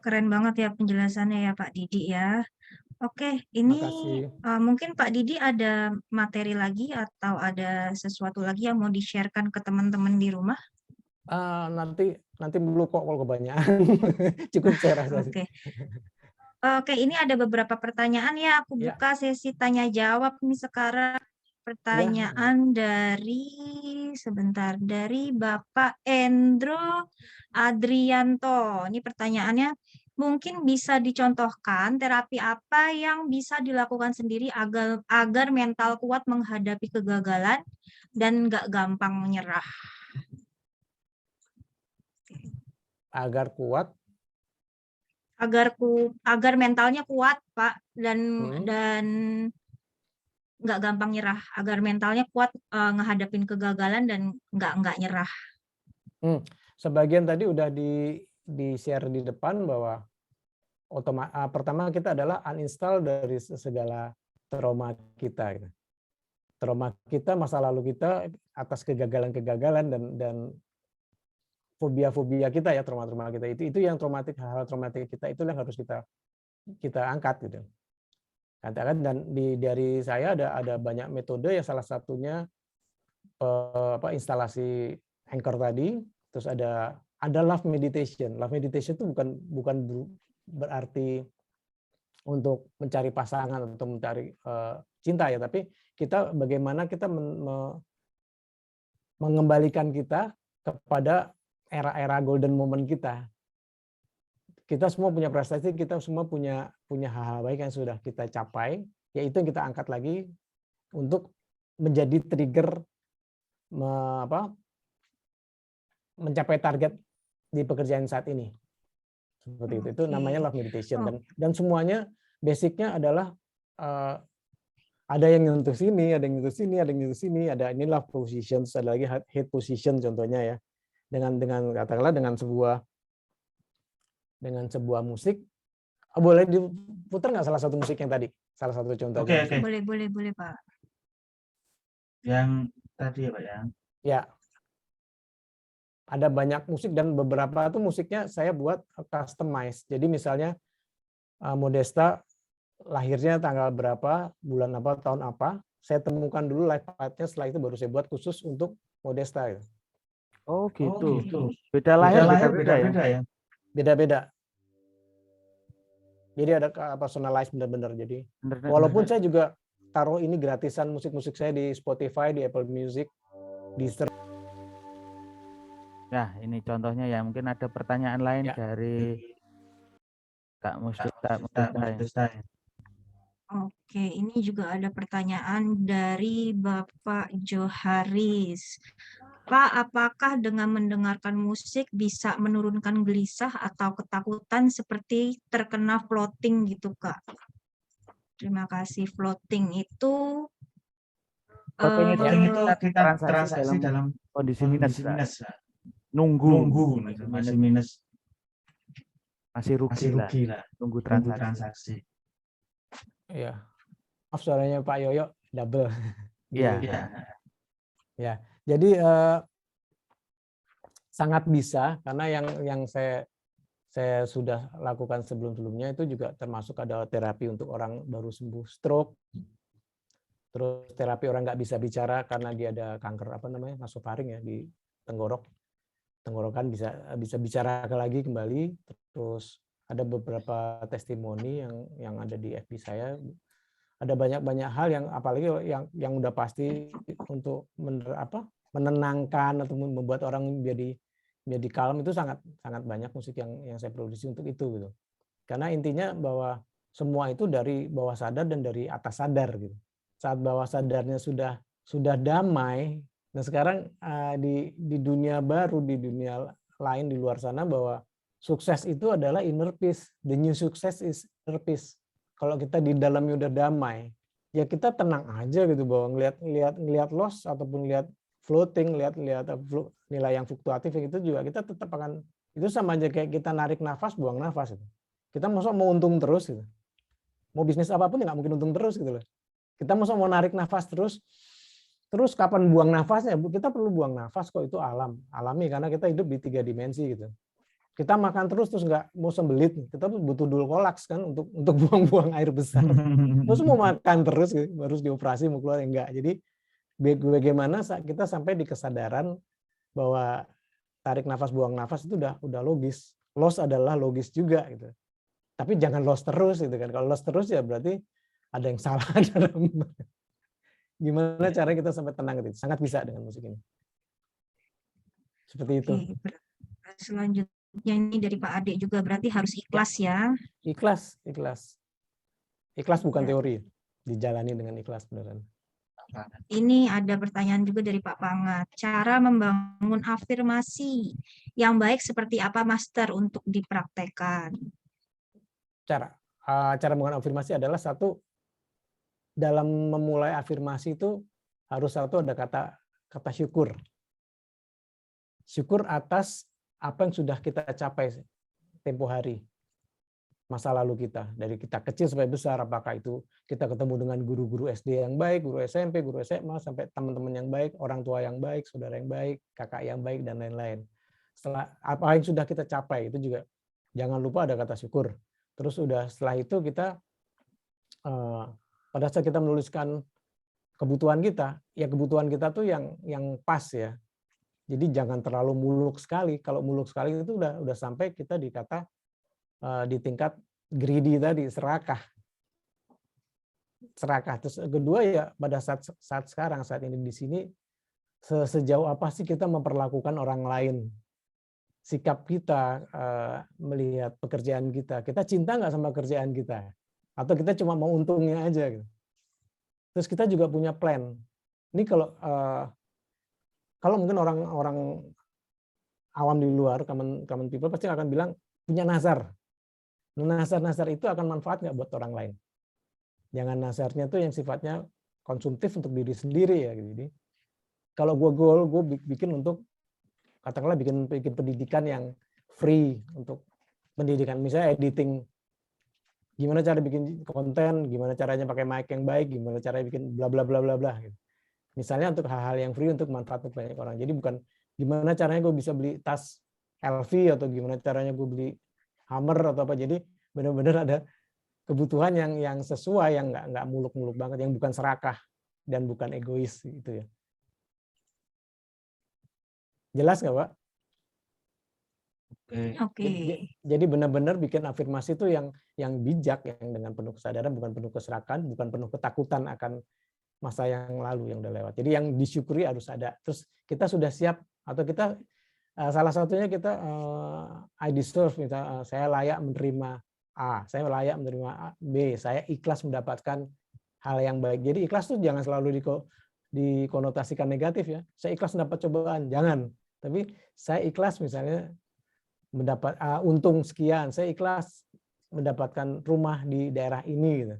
keren banget ya penjelasannya ya Pak Didi ya. Oke, ini mungkin Pak Didi ada materi lagi atau ada sesuatu lagi yang mau di-sharekan ke teman-teman di rumah?
Nanti dulu kok kalau kebanyakan. Cukup saya rasa.
Oke, ini ada beberapa pertanyaan ya. Aku buka sesi tanya jawab nih sekarang. Pertanyaan dari Bapak Endro Adrianto. Ini pertanyaannya, mungkin bisa dicontohkan terapi apa yang bisa dilakukan sendiri agar mental kuat menghadapi kegagalan dan nggak gampang menyerah.
Agar kuat
agar mentalnya kuat, Pak, dan
Hmm.
nggak gampang nyerah, agar mentalnya kuat ngehadapin kegagalan dan nggak nyerah.
Sebagian tadi udah di share di depan bahwa pertama kita adalah uninstall dari segala trauma kita. Gitu. Trauma kita, masa lalu kita atas kegagalan-kegagalan dan fobia-fobia kita ya, trauma-trauma kita itu yang traumatik, hal-hal traumatik kita itu yang harus kita angkat gitu. Katakan, dan dari saya ada banyak metode ya, salah satunya instalasi Anchor tadi, terus ada love meditation. Love meditation itu bukan berarti untuk mencari pasangan atau mencari cinta ya, tapi kita bagaimana kita mengembalikan kita kepada era-era golden moment kita. Kita semua punya prestasi, kita semua punya hal-hal baik yang sudah kita capai, yaitu yang kita angkat lagi untuk menjadi trigger mencapai target di pekerjaan saat ini. Seperti itu. Itu namanya love meditation, dan semuanya basicnya adalah ada yang nyentuh sini, ada yang nyentuh sini, ada yang nyentuh sini, ada ini love position, ada lagi hate position contohnya ya. Dengan katakanlah dengan sebuah musik. Boleh diputar nggak salah satu musik yang tadi? Salah satu contohnya.
Oke. Boleh Pak.
Yang tadi ya Pak ya.
Ya. Ada banyak musik dan beberapa itu musiknya saya buat customize. Jadi misalnya Modesta lahirnya tanggal berapa, bulan apa, tahun apa, saya temukan dulu live part-nya, setelah itu baru saya buat khusus untuk Modesta.
Oh gitu. Beda lahir beda-beda ya.
Beda-beda. Jadi ada personalize benar-benar. Jadi walaupun saya juga taruh ini gratisan musik-musik saya di Spotify, di Apple Music, di
Nah, ini contohnya ya. Mungkin ada pertanyaan lain dari Kak Modesta.
Oke, ini juga ada pertanyaan dari Bapak Joharis. Pak, apakah dengan mendengarkan musik bisa menurunkan gelisah atau ketakutan seperti terkena floating gitu, Kak? Terima kasih. Floating itu
kita transaksi dalam kondisi minus. Nunggu masih minus. Masih rugi lah. Nunggu transaksi.
Iya. Maaf, suaranya Pak Yoyo double.
Iya.
Ya. Jadi sangat bisa, karena yang saya sudah lakukan sebelum-sebelumnya itu juga termasuk ada terapi untuk orang baru sembuh stroke. Terus terapi orang nggak bisa bicara karena dia ada kanker nasofaring ya di tenggorokan, bisa bicara lagi kembali. Terus ada beberapa testimoni yang ada di FB saya. Ada banyak hal yang apalagi yang udah pasti untuk menenangkan atau membuat orang menjadi kalem, itu sangat banyak musik yang saya produksi untuk itu gitu. Karena intinya bahwa semua itu dari bawah sadar dan dari atas sadar gitu. Saat bawah sadarnya sudah damai. Nah sekarang di dunia baru, di dunia lain di luar sana, bahwa sukses itu adalah inner peace. The new success is inner peace. Kalau kita di dalamnya udah damai, ya kita tenang aja gitu, bahwa ngelihat loss ataupun lihat floating, lihat nilai yang fluktuatif itu juga kita tetap akan, itu sama aja kayak kita narik nafas, buang nafas gitu. Kita mau untung terus gitu. Mau bisnis apapun nggak mungkin untung terus gitu loh. Kita mau narik nafas terus kapan buang nafasnya? Kita perlu buang nafas kok, itu alami karena kita hidup di 3 dimensi gitu. Kita makan terus nggak mau sembelit, kita butuh dulu kolaks kan untuk buang-buang air besar. Terus mau makan terus gitu, harus dioperasi mau keluar enggak. Jadi bagaimana kita sampai di kesadaran bahwa tarik nafas buang nafas itu udah logis. Loss adalah logis juga gitu. Tapi jangan loss terus gitu kan. Kalau loss terus ya berarti ada yang salah dalam gimana cara kita sampai tenang gitu. Sangat bisa dengan musik ini. Seperti itu.
Selanjutnya ini dari Pak Ade juga, berarti harus ikhlas ya.
Ikhlas. Ikhlas bukan teori. Dijalani dengan ikhlas beneran.
Ini ada pertanyaan juga dari Pak Pangat. Cara membangun afirmasi yang baik seperti apa, Master, untuk dipraktekkan?
cara menggunakan afirmasi adalah satu, dalam memulai afirmasi itu harus satu ada kata syukur. Syukur atas apa yang sudah kita capai tempo hari, masa lalu kita, dari kita kecil sampai besar, apakah itu kita ketemu dengan guru-guru SD yang baik, guru SMP, guru SMA, sampai teman-teman yang baik, orang tua yang baik, saudara yang baik, kakak yang baik, dan lain-lain. Setelah apa yang sudah kita capai, itu juga jangan lupa ada kata syukur. Terus setelah itu kita, pada saat kita menuliskan kebutuhan kita, ya kebutuhan kita tuh yang pas ya. Jadi jangan terlalu muluk sekali. Kalau muluk sekali itu udah sampai kita di tingkat greedy tadi, serakah. Terus kedua ya pada saat sekarang, saat ini di sini, sejauh apa sih kita memperlakukan orang lain? Sikap kita melihat pekerjaan kita cinta nggak sama kerjaan kita? Atau kita cuma mau untungnya aja gitu. Terus kita juga punya plan. Ini kalau mungkin orang awam di luar, common people pasti akan bilang punya nazar. Nazar itu akan manfaat nggak buat orang lain? Jangan nazarnya tuh yang sifatnya konsumtif untuk diri sendiri ya. Jadi kalau gue bikin untuk katakanlah bikin pendidikan yang free untuk pendidikan, misalnya editing, gimana cara bikin konten, gimana caranya pakai mic yang baik, gimana caranya bikin bla bla bla bla bla. Gitu. Misalnya untuk hal-hal yang free untuk manfaat untuk banyak orang. Jadi bukan gimana caranya gue bisa beli tas LV atau gimana caranya gue beli Hammer atau apa. Jadi benar-benar ada kebutuhan yang sesuai, yang nggak muluk-muluk banget, yang bukan serakah dan bukan egois gitu ya. Jelas nggak, Pak?
Oke.
Jadi benar-benar bikin afirmasi itu yang bijak, yang dengan penuh kesadaran, bukan penuh keserakahan, bukan penuh ketakutan akan masa yang lalu yang udah lewat. Jadi yang disyukuri harus ada. Terus kita sudah siap, atau kita salah satunya kita I deserve, misalnya saya layak menerima A, saya layak menerima B, saya ikhlas mendapatkan hal yang baik. Jadi ikhlas tuh jangan selalu dikonotasikan negatif ya. Saya ikhlas mendapat cobaan, jangan. Tapi saya ikhlas misalnya mendapat untung sekian, saya ikhlas mendapatkan rumah di daerah ini gitu.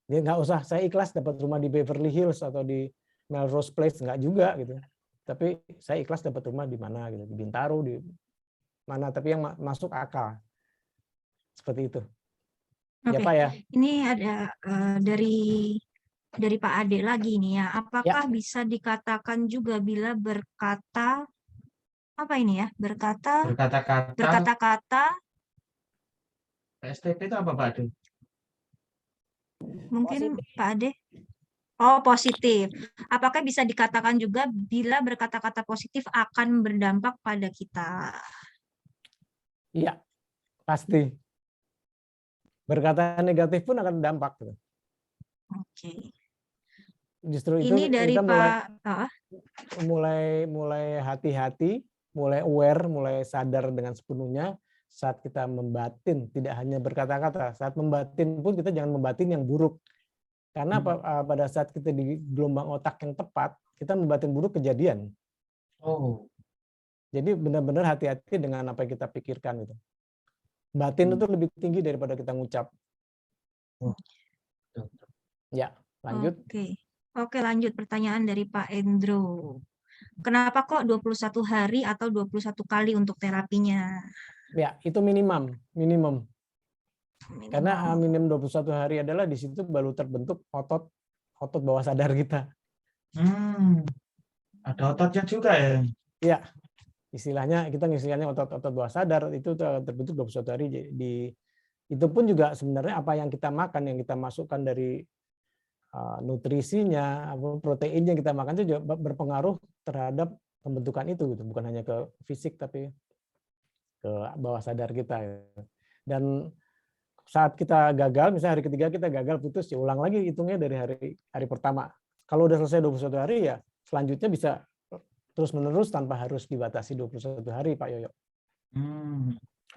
Jadi nggak usah saya ikhlas dapat rumah di Beverly Hills atau di Melrose Place, nggak juga gitu. Tapi saya ikhlas dapat rumah di mana gitu, di Bintaro, di mana, tapi yang masuk akal. Seperti itu.
Oke.
Ya Pak ya.
Ini ada dari Pak Ade lagi nih ya. Apakah bisa dikatakan juga bila berkata apa ini ya? Berkata-kata
STP itu apa Pak Ade?
mungkin
Positif.
Pak Ade. Oh, positif. Apakah bisa dikatakan juga bila berkata-kata positif akan berdampak pada kita?
Iya, pasti. Berkata negatif pun akan berdampak.
Oke.
Justru itu
Ini dari
kita mulai hati-hati, mulai aware, mulai sadar dengan sepenuhnya saat kita membatin, tidak hanya berkata-kata. Saat membatin pun kita jangan membatin yang buruk. Karena pada saat kita di gelombang otak yang tepat, kita membatin buruk kejadian.
Oh.
Jadi benar-benar hati-hati dengan apa yang kita pikirkan itu. Batin itu lebih tinggi daripada kita ngucap. Ya, lanjut.
Oke, lanjut pertanyaan dari Pak Endro. Kenapa kok 21 hari atau 21 kali untuk terapinya?
Ya, itu minimum. Karena minimum 21 hari adalah di situ baru terbentuk otot bawah sadar kita.
Ada ototnya juga ya?
Ya, istilahnya otot bawah sadar itu terbentuk 21 hari. Itu pun juga sebenarnya apa yang kita makan, yang kita masukkan dari nutrisinya, proteinnya yang kita makan itu juga berpengaruh terhadap pembentukan itu, gitu. Bukan hanya ke fisik tapi ke bawah sadar kita. Dan saat kita gagal, misalnya hari ketiga kita gagal putus, ya ulang lagi hitungnya dari hari pertama. Kalau udah selesai 21 hari ya selanjutnya bisa terus menerus tanpa harus dibatasi 21 hari, Pak Yoyo.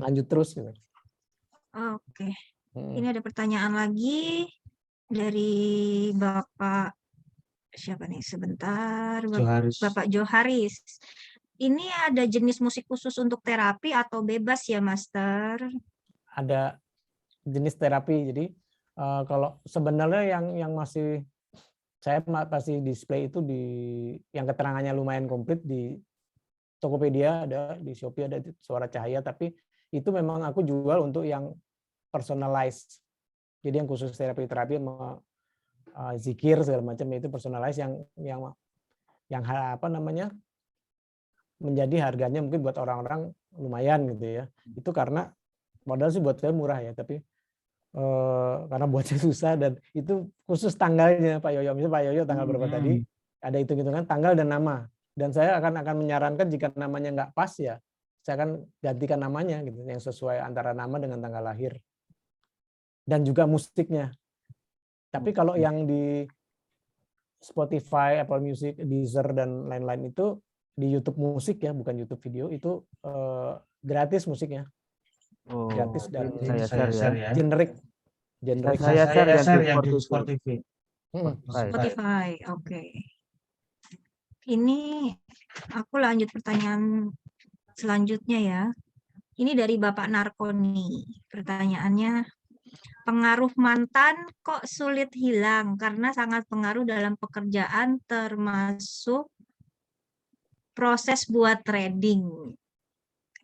Lanjut terus gitu.
Oke. Ini ada pertanyaan lagi dari Bapak siapa nih? Sebentar. Bapak Joharis. Ini ada jenis musik khusus untuk terapi atau bebas ya, Master?
Ada jenis terapi. Jadi kalau sebenarnya yang masih saya pasti display itu di yang keterangannya lumayan komplit di Tokopedia ada, di Shopee ada, di Suara Cahaya, tapi itu memang aku jual untuk yang personalized. Jadi yang khusus terapi zikir segala macam itu personalized yang apa namanya menjadi harganya mungkin buat orang-orang lumayan gitu ya. Itu karena modal sih buat saya murah ya, tapi karena buat saya susah dan itu khusus tanggalnya Pak Yoyo. Misalnya Pak Yoyo tanggal berapa tadi, ada hitung-hitungan tanggal dan nama. Dan saya akan menyarankan jika namanya nggak pas ya, saya akan gantikan namanya gitu, yang sesuai antara nama dengan tanggal lahir. Dan juga musiknya. Tapi kalau yang di Spotify, Apple Music, Deezer dan lain-lain itu di YouTube musik ya, bukan YouTube video, itu gratis musiknya. Gratis dan
saya share ya.
Generic.
Saya share yang di
Spotify, oke. Ini aku lanjut pertanyaan selanjutnya ya. Ini dari Bapak Narkoni. Pertanyaannya, pengaruh mantan kok sulit hilang karena sangat pengaruh dalam pekerjaan termasuk proses buat trading.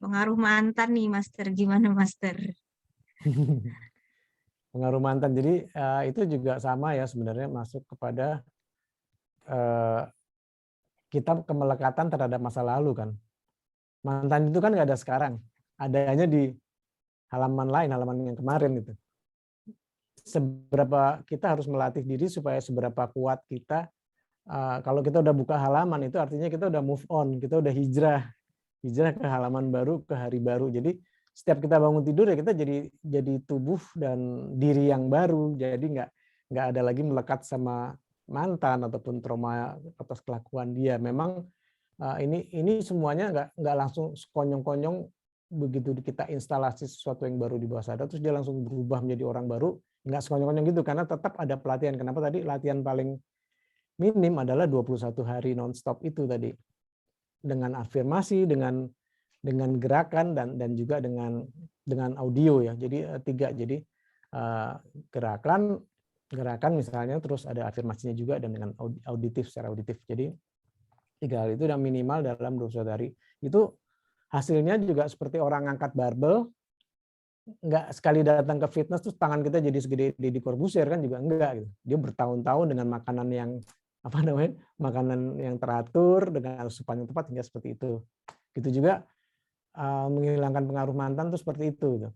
Pengaruh mantan nih, Master. Gimana, Master?
Pengaruh mantan. Jadi itu juga sama ya sebenarnya masuk kepada kita kemelekatan terhadap masa lalu kan. Mantan itu kan nggak ada sekarang, adanya di halaman lain, halaman yang kemarin itu. Seberapa kita harus melatih diri supaya seberapa kuat kita. Kalau kita udah buka halaman itu artinya kita udah move on, kita udah hijrah ke halaman baru, ke hari baru. Jadi setiap kita bangun tidur ya kita jadi tubuh dan diri yang baru. Jadi nggak ada lagi melekat sama mantan ataupun trauma atas kelakuan dia. Memang ini semuanya nggak langsung konyong-konyong begitu kita instalasi sesuatu yang baru di bawah sadar terus dia langsung berubah menjadi orang baru, nggak sekonyong-konyong gitu karena tetap ada pelatihan. Kenapa tadi latihan paling minim adalah 21 hari nonstop itu tadi, dengan afirmasi, dengan gerakan dan juga dengan audio ya. Jadi 3. Jadi gerakan misalnya, terus ada afirmasinya juga dan dengan auditif, secara auditif. Jadi 3 hal itu udah minimal dalam 21 hari. Itu hasilnya juga seperti orang ngangkat barbel, nggak sekali datang ke fitness terus tangan kita jadi segede Deddy Corbuzier kan, juga enggak gitu. Dia bertahun-tahun dengan makanan yang makanan yang teratur dengan asupan yang tepat hingga seperti itu. Gitu juga menghilangkan pengaruh mantan itu seperti itu gitu.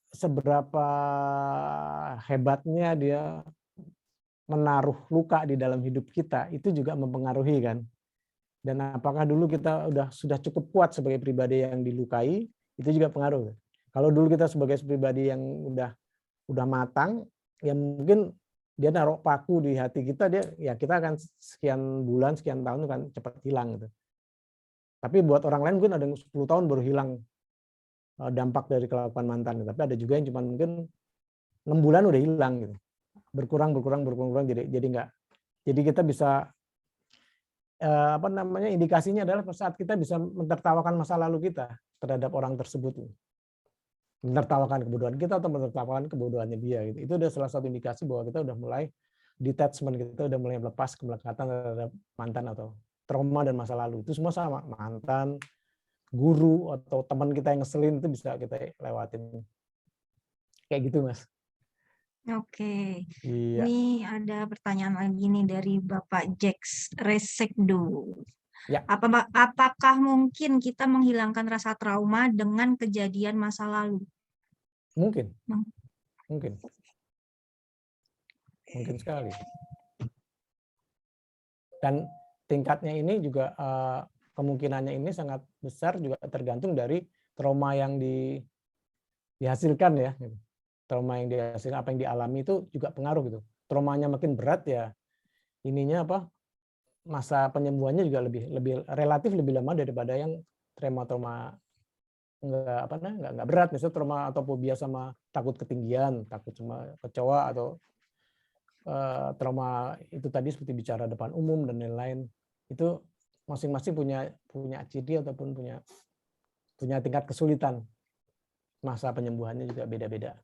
Seberapa hebatnya dia menaruh luka di dalam hidup kita itu juga mempengaruhi kan. Dan apakah dulu kita sudah cukup kuat sebagai pribadi yang dilukai, itu juga pengaruh. Kalau dulu kita sebagai pribadi yang udah matang, ya mungkin dia naruh paku di hati kita, kita akan sekian bulan, sekian tahun kan cepat hilang gitu. Tapi buat orang lain mungkin ada yang 10 tahun baru hilang dampak dari kelakuan mantan. Tapi ada juga yang cuma mungkin 6 bulan udah hilang gitu. Berkurang jadi kita bisa indikasinya adalah saat kita bisa menertawakan masa lalu kita terhadap orang tersebut, menertawakan kebodohan kita atau menertawakan kebodohannya dia gitu. Itu udah salah satu indikasi bahwa kita udah mulai detachment, kita udah mulai melepas kemelekatan terhadap mantan atau trauma dan masa lalu. Itu semua sama, mantan, guru atau teman kita yang ngeselin itu bisa kita lewatin. Kayak gitu, Mas.
Oke.
Iya.
Ini ada pertanyaan lagi nih dari Bapak Jax Resekdo.
Ya.
Apakah mungkin kita menghilangkan rasa trauma dengan kejadian masa lalu?
Mungkin sekali. Dan tingkatnya ini juga kemungkinannya ini sangat besar juga tergantung dari trauma yang dihasilkan ya. Trauma yang dihasilkan, apa yang dialami itu juga pengaruh gitu. Traumanya makin berat ya, masa penyembuhannya juga relatif lebih lama daripada yang trauma nggak berat, misalnya trauma atau fobia sama takut ketinggian, takut sama kecoa, atau trauma itu tadi seperti bicara depan umum dan lain-lain. Itu masing-masing punya ciri ataupun punya tingkat kesulitan. masa penyembuhannya juga beda-beda.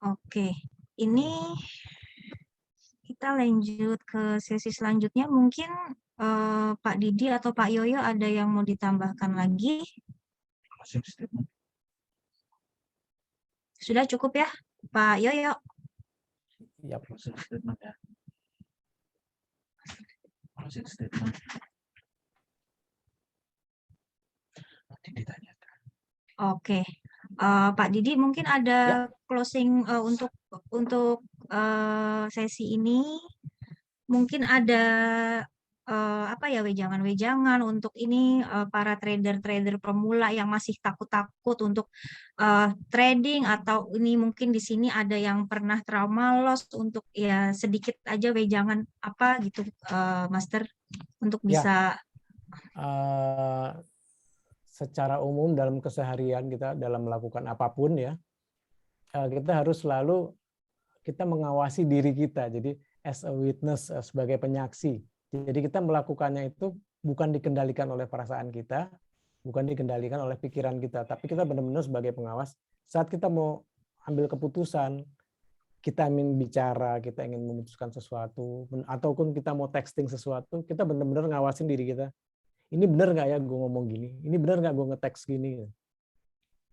Oke, ini kita lanjut ke sesi selanjutnya. Mungkin Pak Didi atau Pak Yoyo ada yang mau ditambahkan lagi? Sudah cukup ya, Pak Yoyo?
Ya,
Oke, Pak Didi mungkin ada closing untuk sesi ini. Mungkin ada apa ya, wejangan-wejangan untuk ini para trader-trader pemula yang masih takut-takut untuk trading, atau ini mungkin di sini ada yang pernah trauma loss, untuk ya sedikit aja wejangan apa gitu, Master, untuk bisa.
Secara umum dalam keseharian kita dalam melakukan apapun ya, kita harus selalu kita mengawasi diri kita. Jadi as a witness, sebagai penyaksi. Jadi kita melakukannya itu bukan dikendalikan oleh perasaan kita, bukan dikendalikan oleh pikiran kita, tapi kita benar-benar sebagai pengawas. Saat kita mau ambil keputusan, kita ingin bicara, kita ingin memutuskan sesuatu, ataupun kita mau texting sesuatu, kita benar-benar ngawasin diri kita. Ini benar nggak ya gue ngomong gini? Ini benar nggak gue nge-text gini?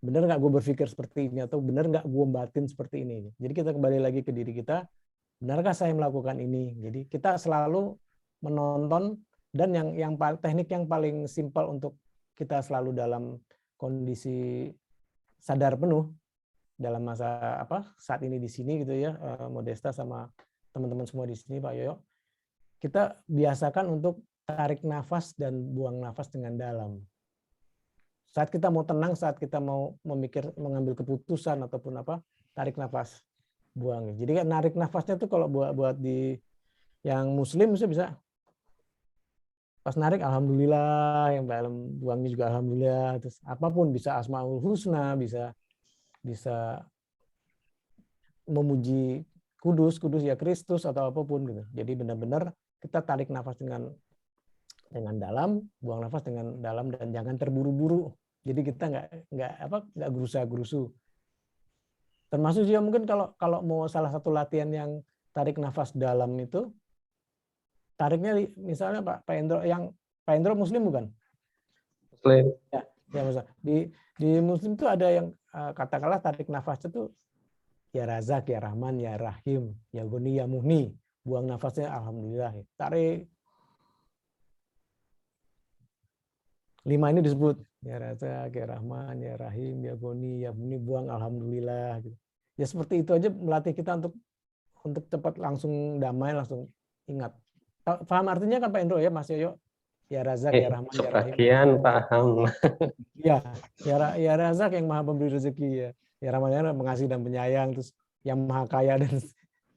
Benar nggak gue berpikir seperti ini? Atau benar nggak gue batin seperti ini? Jadi kita kembali lagi ke diri kita, benarkah saya melakukan ini? Jadi kita selalu menonton, dan yang teknik yang paling simpel untuk kita selalu dalam kondisi sadar penuh dalam masa saat ini di sini gitu ya, Modesta sama teman-teman semua di sini, Pak Yoyo, kita biasakan untuk tarik nafas dan buang nafas dengan dalam. Saat kita mau tenang, saat kita mau mengambil keputusan ataupun tarik nafas, buang. Jadi kan narik nafasnya tuh kalau buat di yang muslim bisa pas narik alhamdulillah, yang dalam buangnya juga alhamdulillah. Terus apapun, bisa asmaul husna, bisa memuji kudus ya Kristus atau apapun gitu. Jadi benar-benar kita tarik nafas dengan dalam, buang nafas dengan dalam, dan jangan terburu-buru. Jadi kita nggak gerusa-gerusu. Termasuk juga mungkin kalau mau salah satu latihan yang tarik nafas dalam itu, tariknya misalnya Pak Endro Muslim bukan?
Muslim.
Ya Mas. Di Muslim itu ada yang katakanlah tarik nafasnya tuh ya Razak, ya Rahman, ya Rahim, ya Goni, ya Muhni. Buang nafasnya alhamdulillah. Tarik 5 ini disebut ya Razak, ya Rahman, ya Rahim, ya Goni, ya Muhni, buang alhamdulillah gitu. Ya seperti itu aja melatih kita untuk cepat langsung damai, langsung ingat. Paham artinya kan Pak Endro ya, Mas Yoyo? Ya Razak, ya Rahman, ya Rahim.
Sebagian paham.
Ya Razak yang Maha Pemberi rezeki ya. Ya Rahman yang mengasihi dan penyayang, terus yang Maha Kaya, dan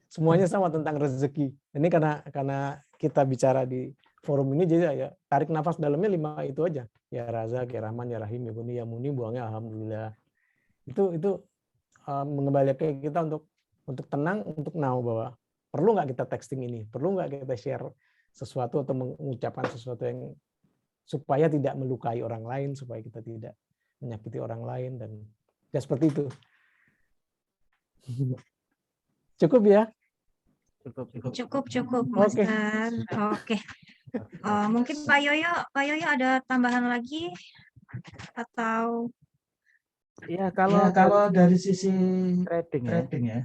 semuanya sama tentang rezeki. Ini karena kita bicara di forum ini, jadi ya tarik nafas dalamnya 5 itu aja. Ya Razak, ya Rahman, ya Rahim, ya Guni, ya Muni, buangnya alhamdulillah. Itu mengembalikan kita untuk tenang, untuk know bahwa perlu nggak kita texting ini, perlu nggak kita share sesuatu atau mengucapkan sesuatu yang supaya tidak melukai orang lain, supaya kita tidak menyakiti orang lain, dan ya seperti itu. Cukup ya?
Cukup, Master. Oke. Mungkin Pak Yoyo ada tambahan lagi atau?
Ya, kalau dari sisi trading ya,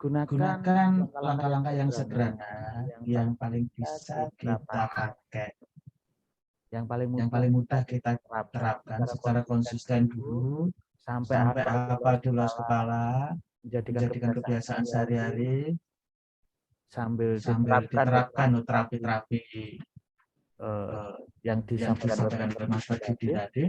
gunakan langkah-langkah yang sederhana, yang paling bisa kita pakai, yang paling mudah kita terapkan secara konsisten dulu, sampai hafal di luar kepala, menjadikan kebiasaan sehari-hari, sambil diterapkan terapi yang disampaikan oleh Mas Didi tadi.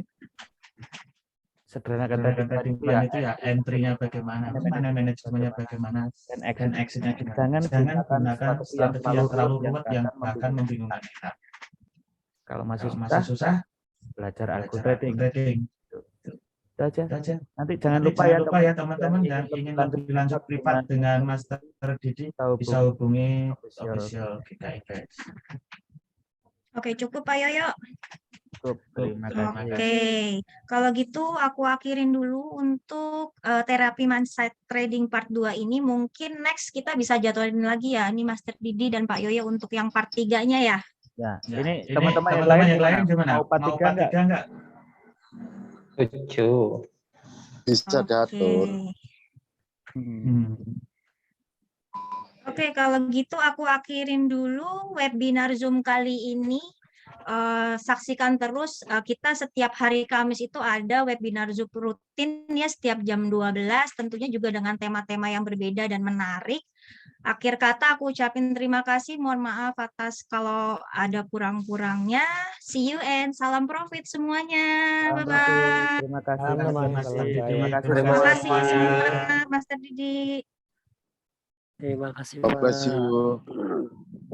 Sederhana kata itu ya entry-nya bagaimana, manajemennya bagaimana, dan exit-nya gimana. Jangan gunakan strategi yang terlalu rumit yang bahkan membingungkan kita. Kalau masih susah, belajar algo trading. Itu aja. Nanti jangan lupa ya teman-teman, yang ingin lebih lanjut privat dengan Master Didi bisa hubungi official GKIPS.
Oke, cukup Pak Yoyo.
Cukup. Terima kasih.
Oke, kalau gitu aku akhirin dulu untuk terapi mindset trading part 2 ini. Mungkin next kita bisa jadwalin lagi ya, ini Master Didi dan Pak Yoyo untuk yang part 3-nya ya.
Ya, ini teman-teman yang lain gimana? Mau part 3 enggak?
Setuju.
Bisa diatur.
Oke, kalau gitu aku akhirin dulu webinar Zoom kali ini. Saksikan terus, kita setiap hari Kamis itu ada webinar Zoom rutin ya, setiap jam 12, tentunya juga dengan tema-tema yang berbeda dan menarik. Akhir kata aku ucapin terima kasih, mohon maaf atas kalau ada kurang-kurangnya. See you and salam profit semuanya. Bye-bye.
Terima kasih.
Sama-sama, salam
Terima
baik.
kasih.
Terima kasih semua, Master Didi.
Terima kasih.
God bless
Pak.
you.